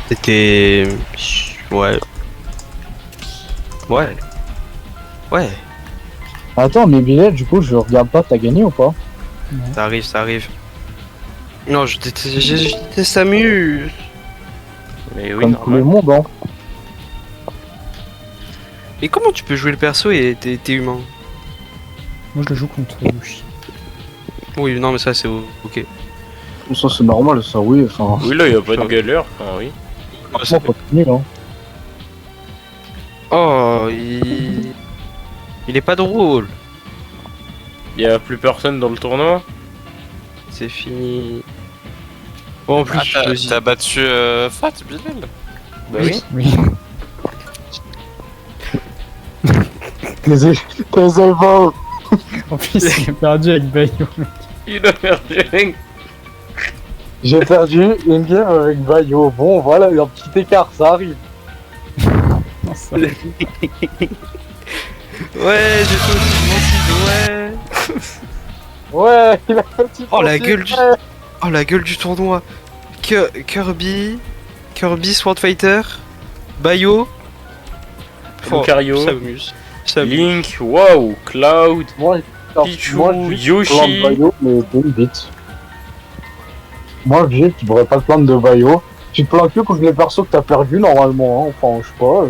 C'était. Ouais. Ouais. Ouais, Attends, mais Bilal, du coup, je regarde pas, t'as gagné ou pas? ça arrive, ça arrive. Non, je déteste Samu. Mais oui, Comme tout le normal. monde, hein. Mais comment tu peux jouer le perso et t'es humain? Moi, je le joue contre Yoshi. Oui, non, mais ça c'est ok. Ça, c'est normal, ça, oui, enfin. Oui là y a pas de galère, enfin oui. Franchement, continue, hein. Oh, il est pas drôle. Y a plus personne dans le tournoi. C'est fini. Bon, en plus, Ah, vas-y. t'as battu Fat, Bilal? Bah oui. Oui. Les éleveurs. En plus, il a perdu avec Bayo. Il a perdu. J'ai perdu une game avec Bayo. Bon, voilà, un petit écart, ça arrive. Non, ça... Ouais, j'ai fait aussi mon cible, ouais. Ouais, il a fait un petit Oh, la profil, gueule du- ouais. Oh, la gueule du tournoi. Kirby Sword Fighter, Bayo, Lucario, Samus. Link, waouh, Cloud, Moi, Pichu, moi, je suis Yoshi. plein de Bayo, mais d'une vite. Moi, Gilles, tu devrais pas te plaindre de Bayo. Tu te plains que contre les persos que t'as perdu normalement, hein. Enfin, je sais pas.